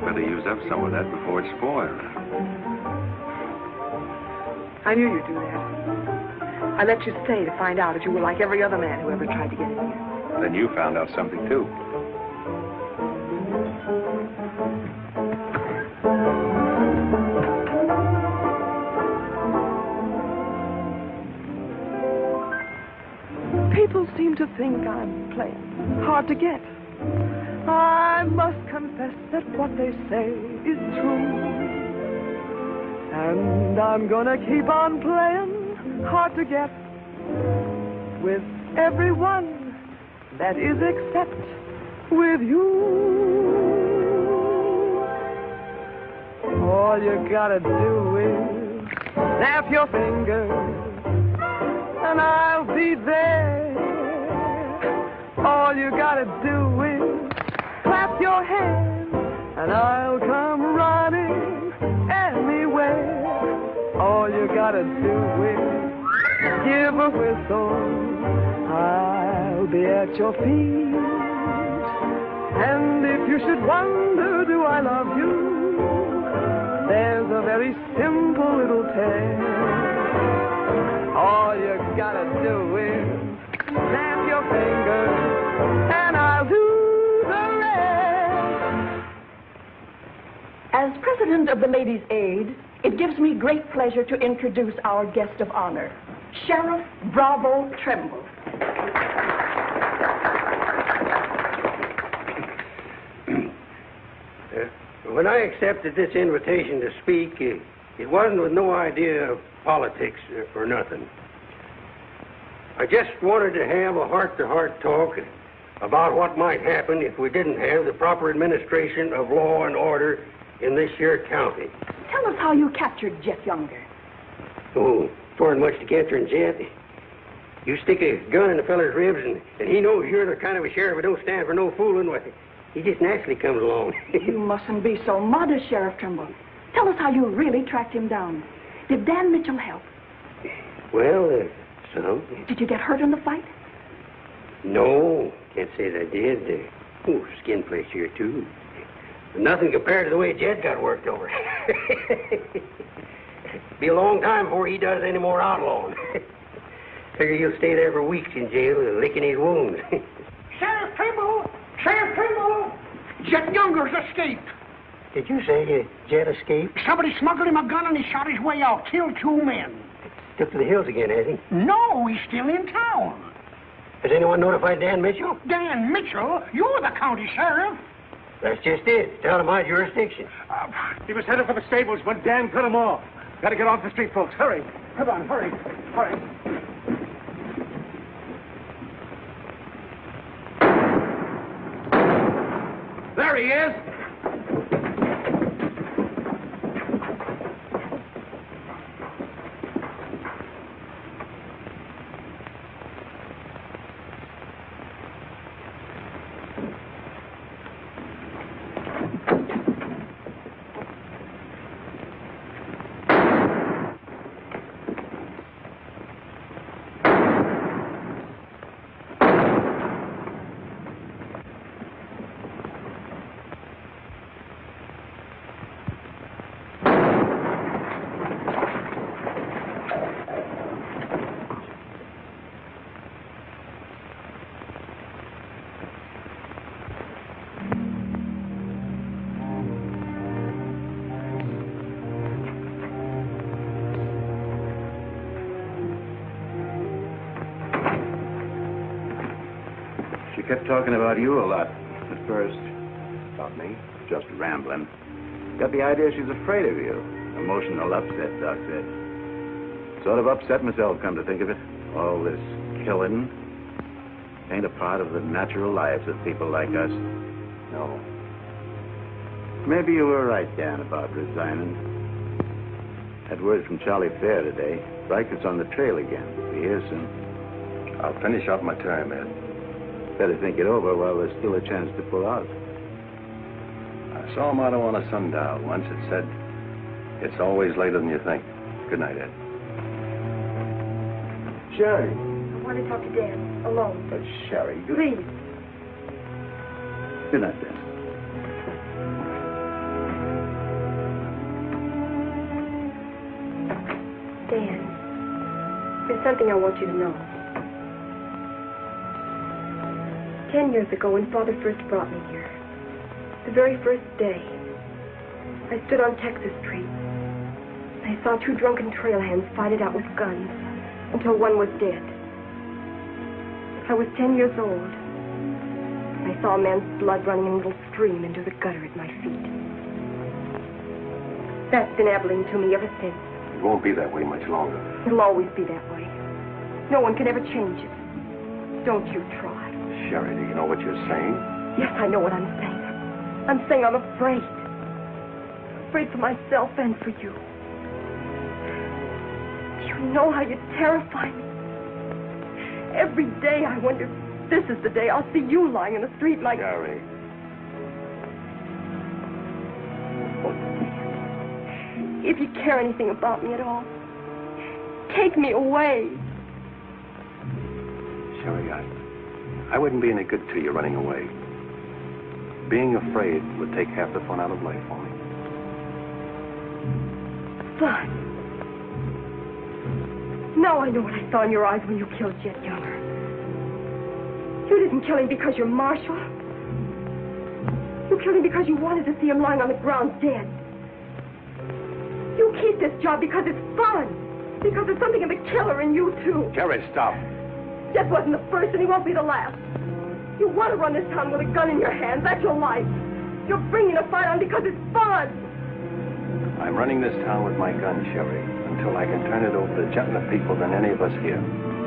Better use up some of that before it's spoiled. I knew you'd do that. I let you stay to find out if you were like every other man who ever tried to get in here. Then you found out something, too. People seem to think I'm plain, hard to get. I must confess that what they say is true. And I'm gonna keep on playing hard to get with everyone, that is except with you. All you gotta do is snap your fingers and I'll be there. All you gotta do is clap your hands and I'll come running anywhere. All you gotta do is give a whistle. I'll be at your feet. And if you should wonder, do I love you? There's a very simple little tale. All you gotta do is snap your fingers, and I'll do the rest. As president of the Ladies' Aid, it gives me great pleasure to introduce our guest of honor, Sheriff Bravo Tremble. When I accepted this invitation to speak, it wasn't with no idea of politics or nothing. I just wanted to have a heart-to-heart talk about what might happen if we didn't have the proper administration of law and order in this here county. Tell us how you captured Jeff Younger. Oh, there ain't much to capturing Jeff. You stick a gun in a feller's ribs and he knows you're the kind of a sheriff who don't stand for no fooling. He just naturally comes along. You mustn't be so modest, Sheriff Trimble. Tell us how you really tracked him down. Did Dan Mitchell help? Well, some. Did you get hurt in the fight? No, can't say that I did. Skin place here, too. But nothing compared to the way Jed got worked over. Be a long time before he does any more outlawing. Figure he'll stay there for weeks in jail, licking his wounds. Sheriff Trimble! Sheriff Trimble! Jet Younger's escaped. Did you say Jet escaped? Somebody smuggled him a gun and he shot his way out. Killed 2 men. Took to the hills again, has he? No, he's still in town. Has anyone notified Dan Mitchell? Dan Mitchell? You're the county sheriff. That's just it. It's out of my jurisdiction. He was headed for the stables when Dan cut him off. Gotta get off the street, folks. Hurry. Come on, hurry. Hurry. There he is. She kept talking about you a lot at first. About me? Just rambling. Got the idea she's afraid of you. Emotional upset, Doc said. Sort of upset myself, come to think of it. All this killing ain't a part of the natural lives of people like us. No. Maybe you were right, Dan, about resigning. Had word from Charlie Fair today. Riker's on the trail again. Be here soon. I'll finish out my term, Ed. Better think it over while there's still a chance to pull out. I saw a motto on a sundial once. It said, "It's always later than you think." Good night, Ed. Sherry. I want to talk to Dan, alone. But, Sherry, you... Please. Good night, Dan. Dan, there's something I want you to know. 10 years ago, when Father first brought me here, the very first day, I stood on Texas Street. I saw 2 drunken trail hands fight it out with guns until one was dead. I was 10 years old. I saw a man's blood running in a little stream into the gutter at my feet. That's been Abilene to me ever since. It won't be that way much longer. It'll always be that way. No one can ever change it. Don't you try. Sherry, do you know what you're saying? Yes, I know what I'm saying. I'm saying I'm afraid. Afraid for myself and for you. You know how you terrify me. Every day I wonder if this is the day I'll see you lying in the street like... Sherry. If you care anything about me at all, take me away. Sherry, I wouldn't be any good to you running away. Being afraid would take half the fun out of life for me. Fun. Now I know what I saw in your eyes when you killed Jet Younger. You didn't kill him because you're Marshal. You killed him because you wanted to see him lying on the ground dead. You keep this job because it's fun. Because there's something of the killer in you, too. Sherry, stop. Jet wasn't the first, and he won't be the last. You want to run this town with a gun in your hands. That's your life. You're bringing a fight on because it's fun. I'm running this town with my gun, Sherry, until I can turn it over to gentler people than any of us here.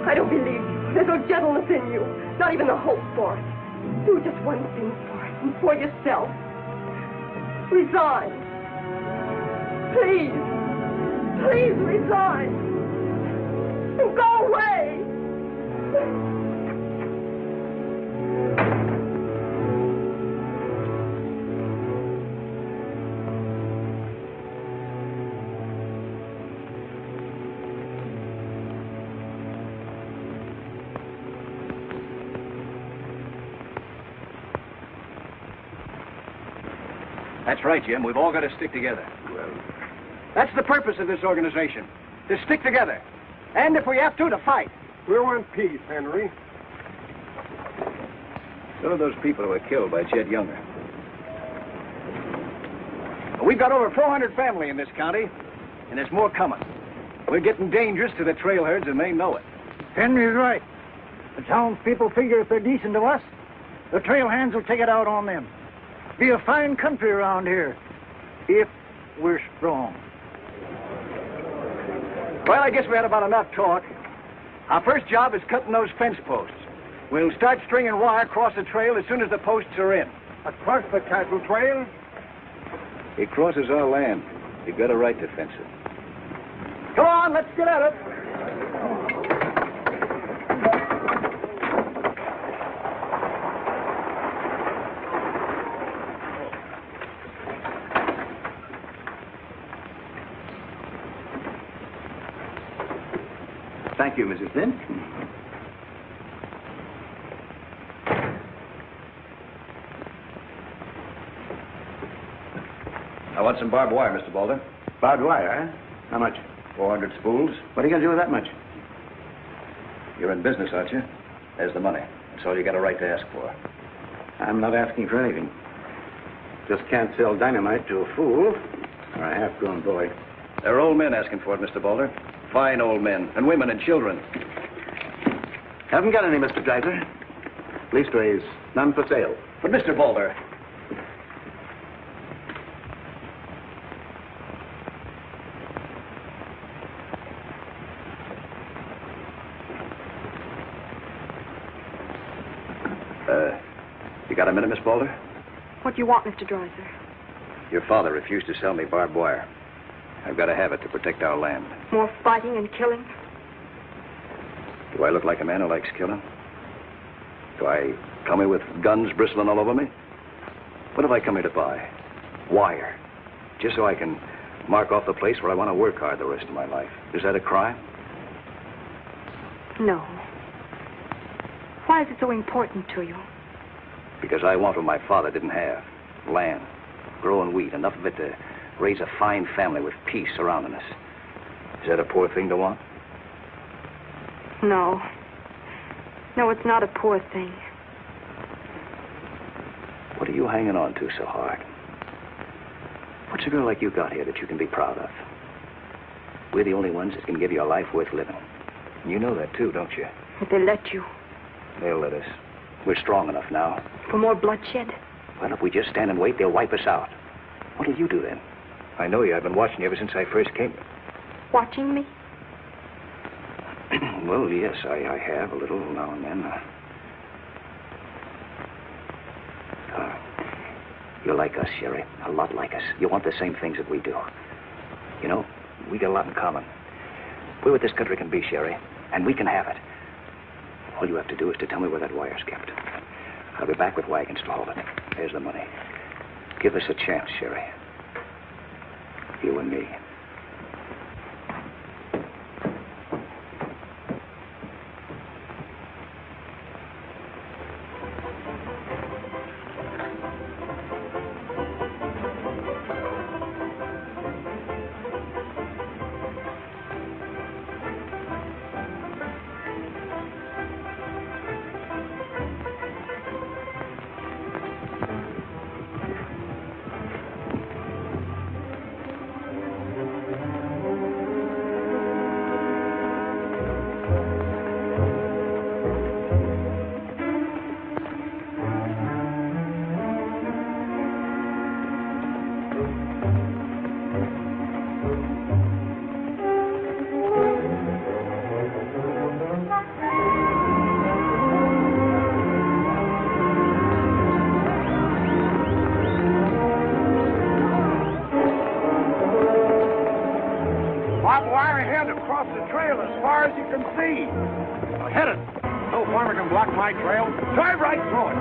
I don't believe you. There's no gentleness in you. Not even the hope for it. Do just one thing for us and for yourself. Resign. Please. Please resign. And go away. That's right, Jim. We've all got to stick together. Well, that's the purpose of this organization. To stick together. And if we have to fight. We're one piece, Henry. So are those people who were killed by Chet Younger. We've got over 400 family in this county, and there's more coming. We're getting dangerous to the trailherds, and they know it. Henry's right. The townspeople figure if they're decent to us, the trail hands will take it out on them. Be a fine country around here, if we're strong. Well, I guess we had about enough talk. Our first job is cutting those fence posts. We'll start stringing wire across the trail as soon as the posts are in. Across the cattle trail? It crosses our land. You've got a right to fence it. Come on, let's get at it. Thank you, Mrs. Flynn. I want some barbed wire, Mr. Boulder. Barbed wire, huh? How much? 400 spools. What are you going to do with that much? You're in business, aren't you? There's the money. That's all you got a right to ask for. I'm not asking for anything. Just can't sell dynamite to a fool or a half-grown boy. There are old men asking for it, Mr. Boulder. Fine old men, and women and children. Haven't got any, Mr. Dreyser. Leastways, none for sale. But, Mr. Boulder... You got a minute, Miss Boulder? What do you want, Mr. Dreiser? Your father refused to sell me barbed wire. I've got to have it to protect our land. More fighting and killing? Do I look like a man who likes killing? Do I come here with guns bristling all over me? What have I come here to buy? Wire. Just so I can mark off the place where I want to work hard the rest of my life. Is that a crime? No. Why is it so important to you? Because I want what my father didn't have. Land. Growing wheat. Enough of it to raise a fine family with peace surrounding us. Is that a poor thing to want? No. No, it's not a poor thing. What are you hanging on to so hard? What's a girl like you got here that you can be proud of? We're the only ones that can give you a life worth living. And you know that, too, don't you? If they let you. They'll let us. We're strong enough now. For more bloodshed? Well, if we just stand and wait, they'll wipe us out. What'll you do then? I know you. I've been watching you ever since I first came. Watching me? Well, yes, I have a little now and then. You're like us, Sherry. A lot like us. You want the same things that we do. You know, we got a lot in common. We're what this country can be, Sherry, and we can have it. All you have to do is to tell me where that wire's kept. I'll be back with wagons to haul it. There's the money. Give us a chance, Sherry. You and me. Barbed wire ahead across the trail as far as you can see. Now hit it. No farmer can block my trail. Drive right through it.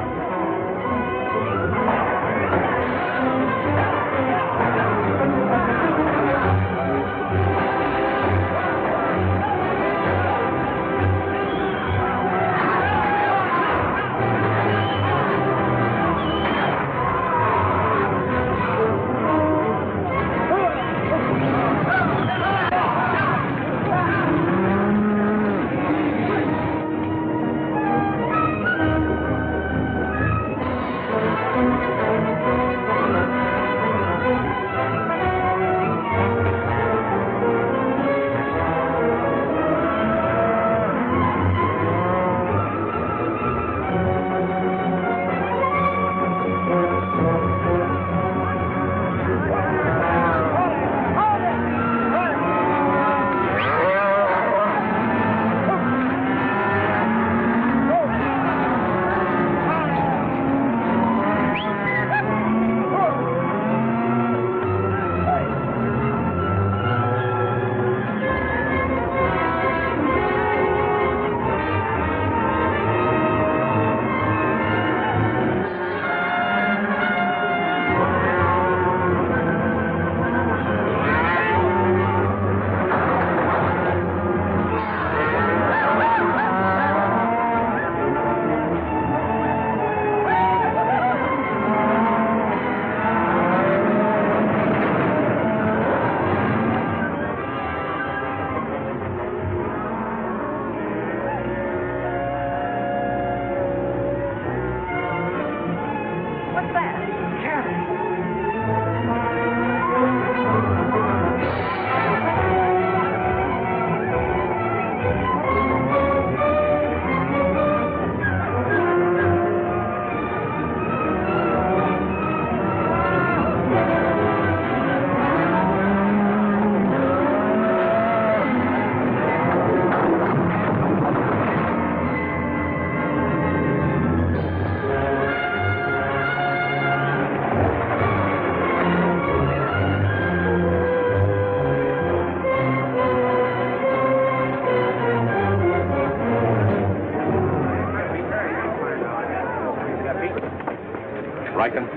striking?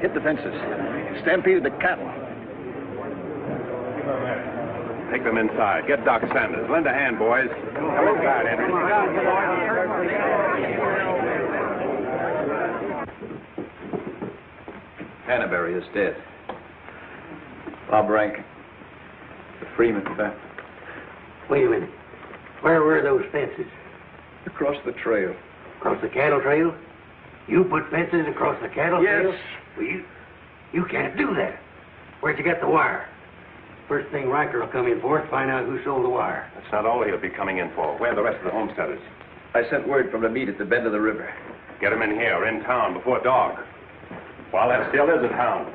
Hit the fences. Stampeded the cattle. Take them inside. Get Doc Sanders. Lend a hand, boys. Come inside, Henry. Canterbury is dead. Bob Rank. The Freeman family. Wait a minute. Where were those fences? Across the trail. Across the cattle trail? You put fences across the cattle trail? Yes. Well, you can't do that. Where'd you get the wire? First thing Riker will come in for is find out who sold the wire. That's not all he'll be coming in for. Where are the rest of the homesteaders? I sent word from the meet at the bend of the river. Get them in here, in town, before dark. While there still is a town.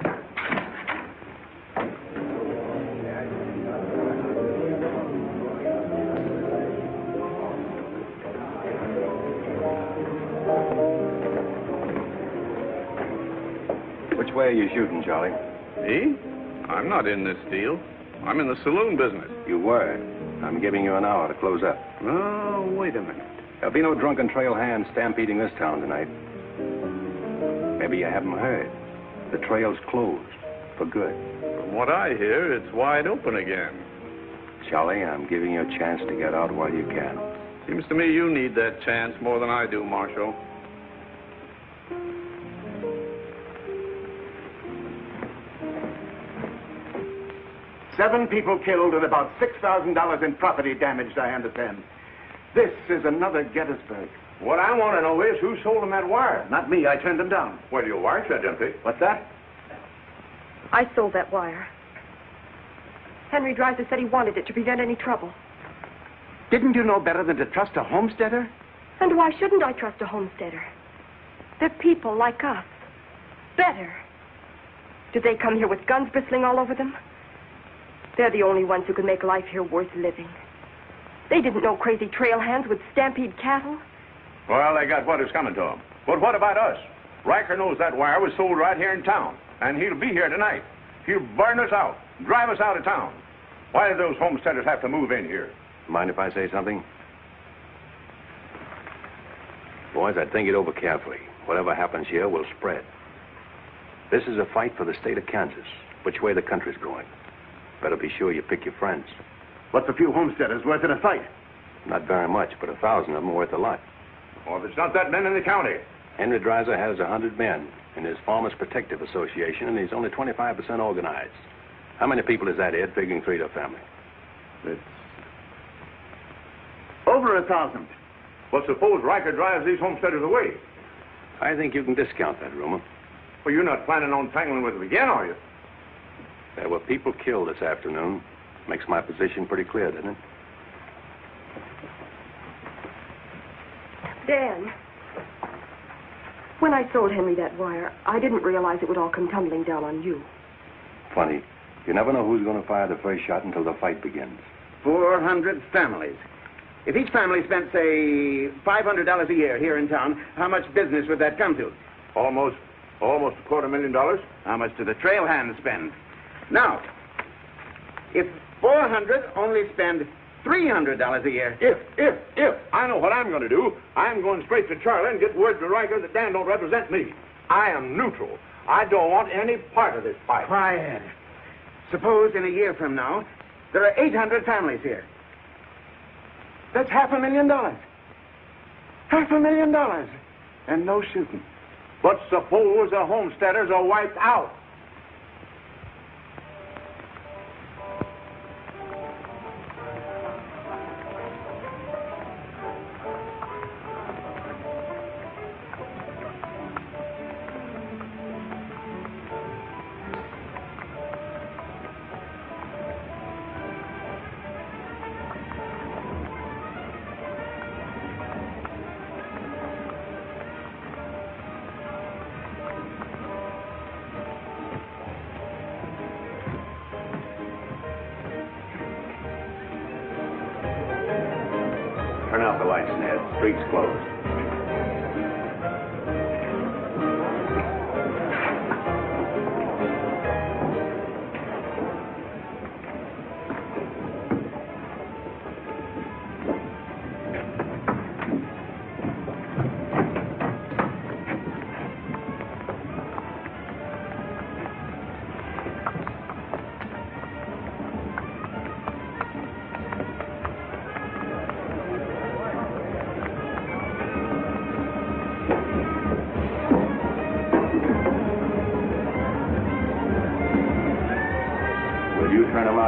Which way are you shooting, Charlie? Me? I'm not in this deal. I'm in the saloon business. You were. I'm giving you an hour to close up. Oh, wait a minute. There'll be no drunken trail hands stampeding this town tonight. Maybe you haven't heard. The trail's closed. For good. From what I hear, it's wide open again. Charlie, I'm giving you a chance to get out while you can. Seems to me you need that chance more than I do, Marshal. Seven people killed and about $6,000 in property damaged, I understand. This is another Gettysburg. What I want to know is who sold them that wire? Not me. I turned them down. Well, your wire said empty. What's that? I sold that wire. Henry Dreiser said he wanted it to prevent any trouble. Didn't you know better than to trust a homesteader? And why shouldn't I trust a homesteader? They're people like us. Better. Did they come here with guns bristling all over them? They're the only ones who can make life here worth living. They didn't know crazy trail hands would stampede cattle. Well, they got what is coming to them. But what about us? Riker knows that wire was sold right here in town, and he'll be here tonight. He'll burn us out, drive us out of town. Why do those homesteaders have to move in here? Mind if I say something? Boys, I'd think it over carefully. Whatever happens here will spread. This is a fight for the state of Kansas, which way the country's going. Better be sure you pick your friends. What's a few homesteaders worth in a fight? Not very much, but 1,000 of them are worth a lot. Well, there's not that many in the county. Henry Dreiser has 100 men in his Farmers Protective Association, and he's only 25% organized. How many people is that, Ed, figuring 3 to a family? It's over 1,000. Well, suppose Riker drives these homesteaders away. I think you can discount that rumor. Well, you're not planning on tangling with them again, are you? There were people killed this afternoon. Makes my position pretty clear, doesn't it? Dan, when I sold Henry that wire, I didn't realize it would all come tumbling down on you. Funny. You never know who's going to fire the first shot until the fight begins. 400 families. If each family spent, say, $500 a year here in town, how much business would that come to? Almost $250,000. How much do the trail hands spend? Now, if 400 only spend $300 a year. If. I know what I'm going to do. I'm going straight to Charlie and get word to Riker that Dan don't represent me. I am neutral. I don't want any part of this fight. Quiet. Suppose in a year from now, there are 800 families here. That's $500,000. $500,000. And no shooting. But suppose the homesteaders are wiped out. Turn out the lights, Ned. Street's closed.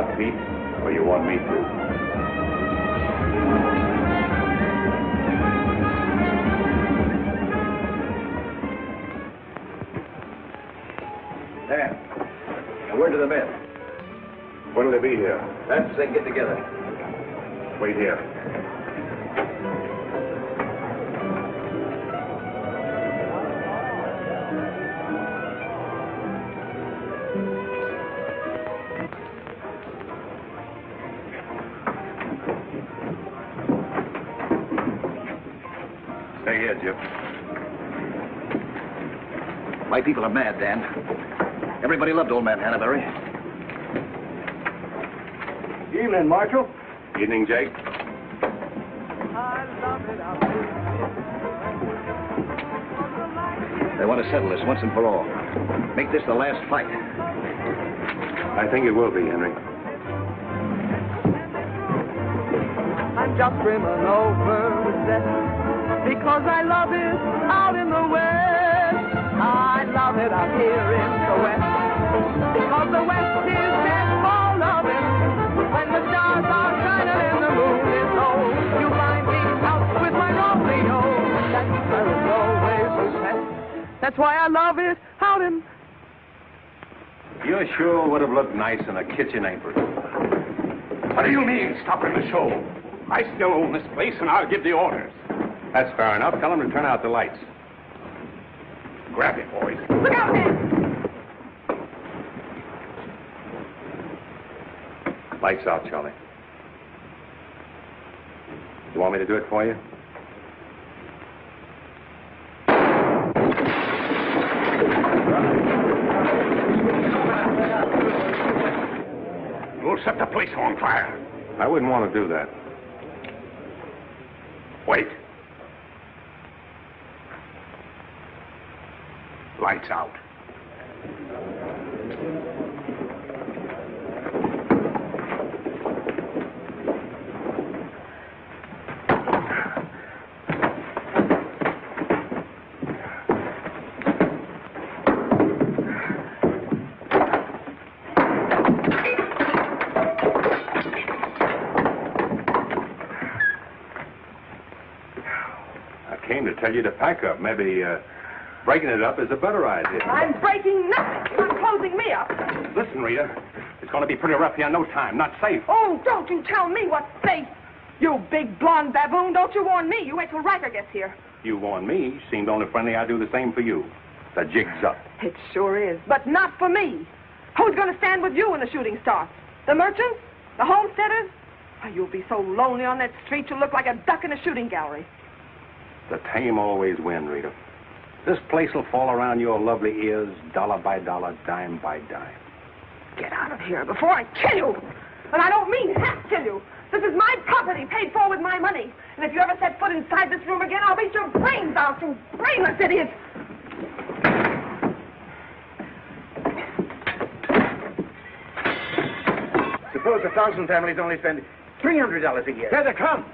out, Pete, or you want me to? There. Now, word to the men. When'll they be here? That's as they get together. Wait here. Stay here, Jip. My people are mad, Dan. Everybody loved old man Hannaberry. Evening, Marshal. Evening, Jake. They want to settle this once and for all. Make this the last fight. I think it will be, Henry. I'm just brimming over with zest because I love it out in the West. I love it out here in the West because the West is meant for loving. When the stars are shining and the moon is low, you find me out with my Romeo. That's where it's always best. That's why I love it out in... You sure would have looked nice in a kitchen apron. What do you mean, stopping the show? I still own this place, and I'll give the orders. That's fair enough. Tell them to turn out the lights. Grab it, boys. Look out, man! Lights out, Charlie. You want me to do it for you? You'll set the place on fire. I wouldn't want to do that. Wait. Lights out. Tell you to pack up. Maybe breaking it up is a better idea. I'm breaking nothing. You're closing me up. Listen, Rita, it's going to be pretty rough here in no time. Not safe. Oh, don't you tell me what's safe. You big blonde baboon, don't you warn me. You wait till Riker gets here. You warn me. Seemed only friendly. I'd do the same for you. The jig's up. It sure is, but not for me. Who's going to stand with you when the shooting starts? The merchants? The homesteaders? Oh, you'll be so lonely on that street you'll look like a duck in a shooting gallery. The tame always win, Rita. This place will fall around your lovely ears, dollar by dollar, dime by dime. Get out of here before I kill you. And I don't mean half kill you. This is my property, paid for with my money. And if you ever set foot inside this room again, I'll beat your brains out, you brainless idiot. Suppose 1,000 families only spend $300 a year. Here they come.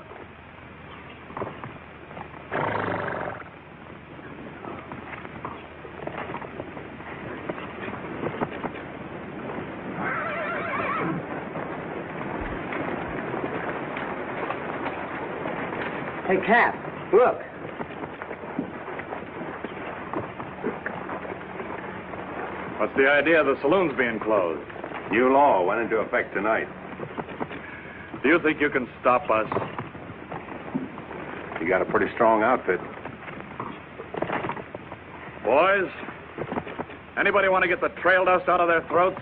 Hey, Cap, look. What's the idea of the saloons being closed? New law went into effect tonight. Do you think you can stop us? You got a pretty strong outfit. Boys, anybody want to get the trail dust out of their throats?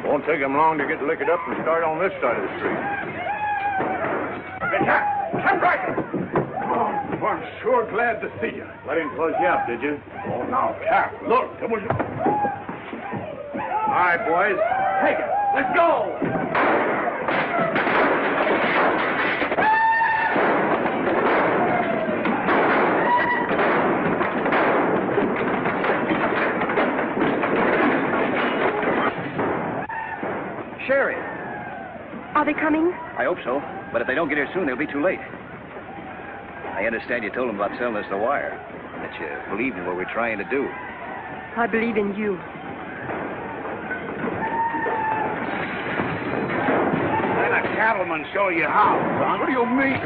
Won't take him long to get liquored up and start on this side of the street. Hey, Cap Riker! Oh, I'm sure glad to see you. Let him close you up, did you? Oh, now, Cap, look, it was... All right, boys. Take it. Let's go! Are they coming? I hope so, but if they don't get here soon, they'll be too late. I understand you told them about selling us the wire, and that you believed in what we're trying to do. I believe in you. Let a cattleman show you how, son. What do you mean?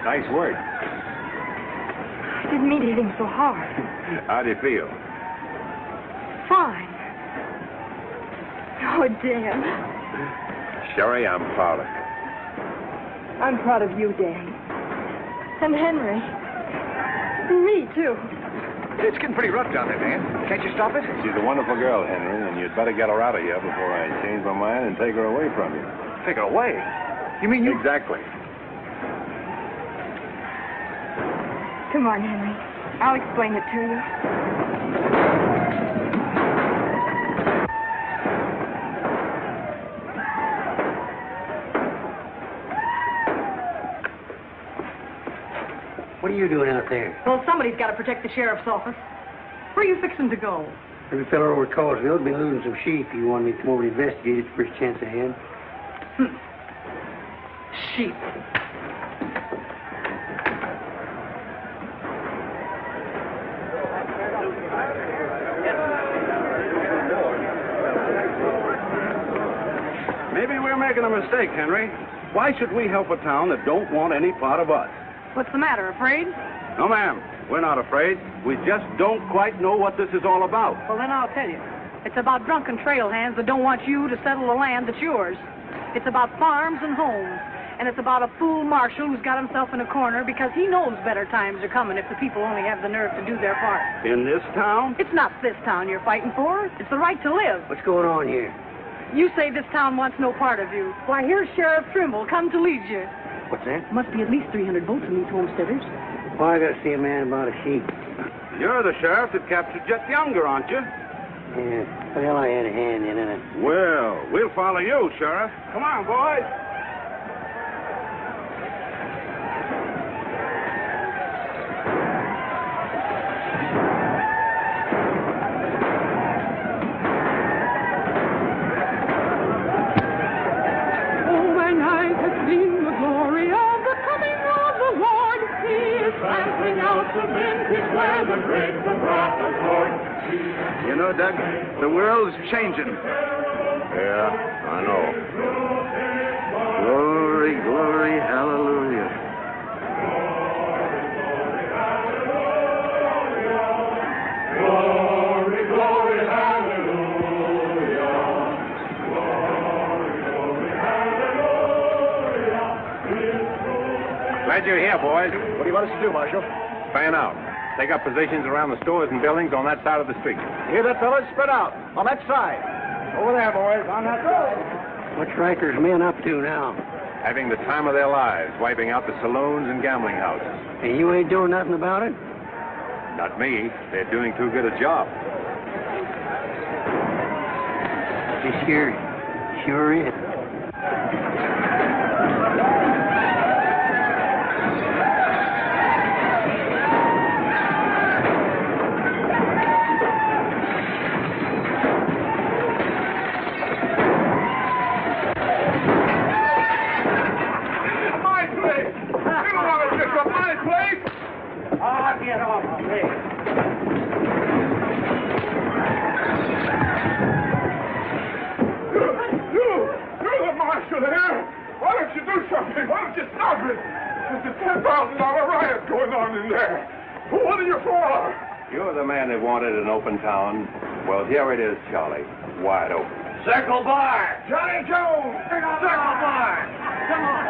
Nice work. I didn't mean to hit him so hard. How do you feel? Fine. Oh, Dan. Sherry, I'm proud of you. I'm proud of you, Dan. And Henry. And me, too. It's getting pretty rough down there, man. Can't you stop it? She's a wonderful girl, Henry, and you'd better get her out of here before I change my mind and take her away from you. Take her away? You mean you... Exactly. Come on, Henry. I'll explain it to you. What are you doing out there? Well, somebody's got to protect the sheriff's office. Where are you fixing to go? Every fellow over at Carsville's been losing some sheep. You wanted me to come over and investigate it the first chance I had. Sheep. Maybe we're making a mistake, Henry. Why should we help a town that don't want any part of us? What's the matter, afraid? No, ma'am. We're not afraid. We just don't quite know what this is all about. Well, then I'll tell you. It's about drunken trail hands that don't want you to settle the land that's yours. It's about farms and homes. And it's about a fool marshal who's got himself in a corner because he knows better times are coming if the people only have the nerve to do their part. In this town? It's not this town you're fighting for. It's the right to live. What's going on here? You say this town wants no part of you. Why, here's Sheriff Trimble come to lead you. What's that? Must be at least 300 votes in these homesteaders. Well, I got to see a man about a sheep. You're the sheriff that captured Jet Younger, aren't you? Yeah. Well, I had a hand in it. Well, we'll follow you, Sheriff. Come on, boys. You know, Doug, the world's changing. Yeah, I know. Glory, glory, hallelujah. Glory, glory, hallelujah. Glory, hallelujah. Glad you're here, boys. What do you want us to do, Marshal? Fan out. Take up positions around the stores and buildings on that side of the street. Hear that, fellas? Spread out. On that side. Over there, boys. On that side. What's Riker's men up to now? Having the time of their lives, wiping out the saloons and gambling houses. And you ain't doing nothing about it? Not me. They're doing too good a job. This here sure is. Get off of me. You're the marshal here. Why don't you do something? Why don't you stop it? There's a $10,000 riot going on in there. What are you for? You're the man that wanted an open town. Well, here it is, Charlie. Wide open. Circle Bar. Johnny Jones. Circle Bar. Come on.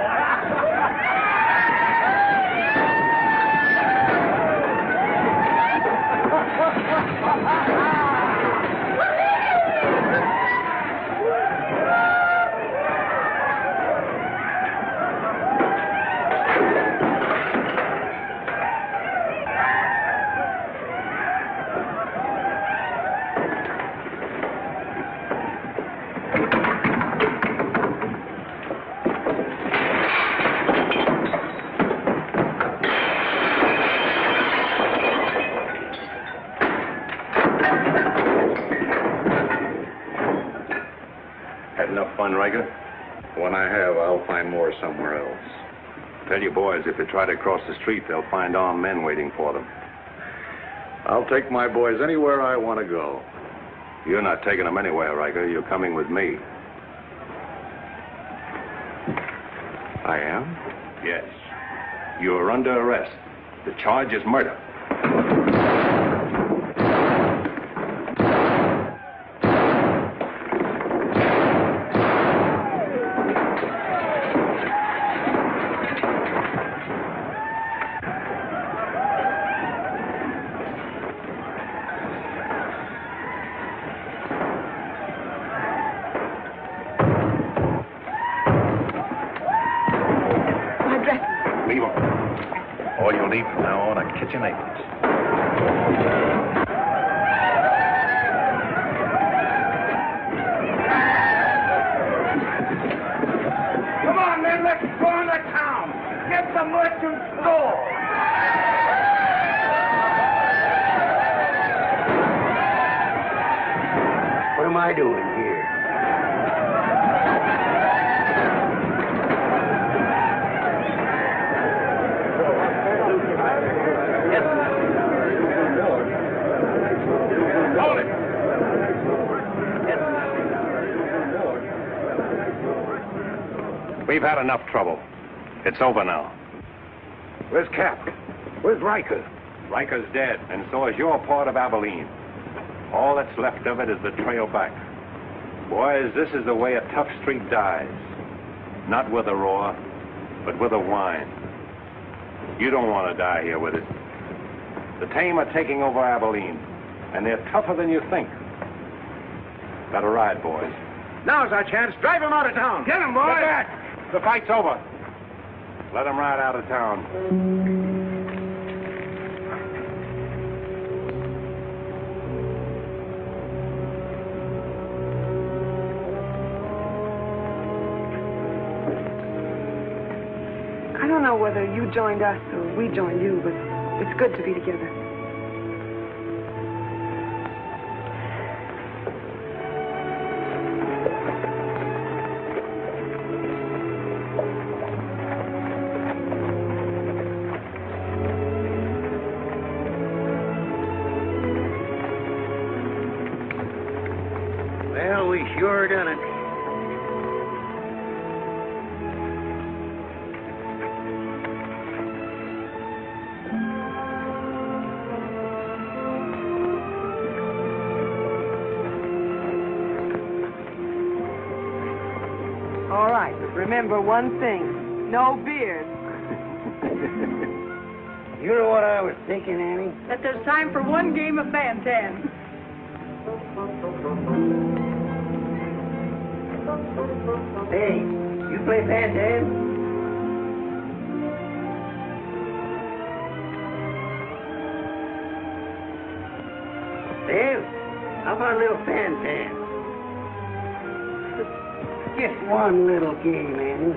going, Riker? When I have, I'll find more somewhere else. Tell you boys, if they try to cross the street, they'll find armed men waiting for them. I'll take my boys anywhere I want to go. You're not taking them anywhere, Riker. You're coming with me. I am? Yes. You're under arrest. The charge is murder. Leave them. All you'll need from now on are kitchen aprons. Come on, men, let's go into town. Get the merchant store. What am I doing here? Hold it. We've had enough trouble. It's over now. Where's Cap? Where's Riker? Riker's dead, and so is your part of Abilene. All that's left of it is the trail back. Boys, this is the way a tough street dies. Not with a roar, but with a whine. You don't want to die here with it. The tame are taking over Abilene, and they're tougher than you think. Better ride, boys. Now's our chance. Drive him out of town. Get him, boys. Get back! The fight's over. Let him ride out of town. I don't know whether you joined us or we joined you, but it's good to be together. Well, we sure done it. All right, but remember one thing. No beard. You know what I was thinking, Annie? That there's time for one game of Bantan. Hey, you play Bantan? Dave, how about a little Bantan? Just one little game, Annie.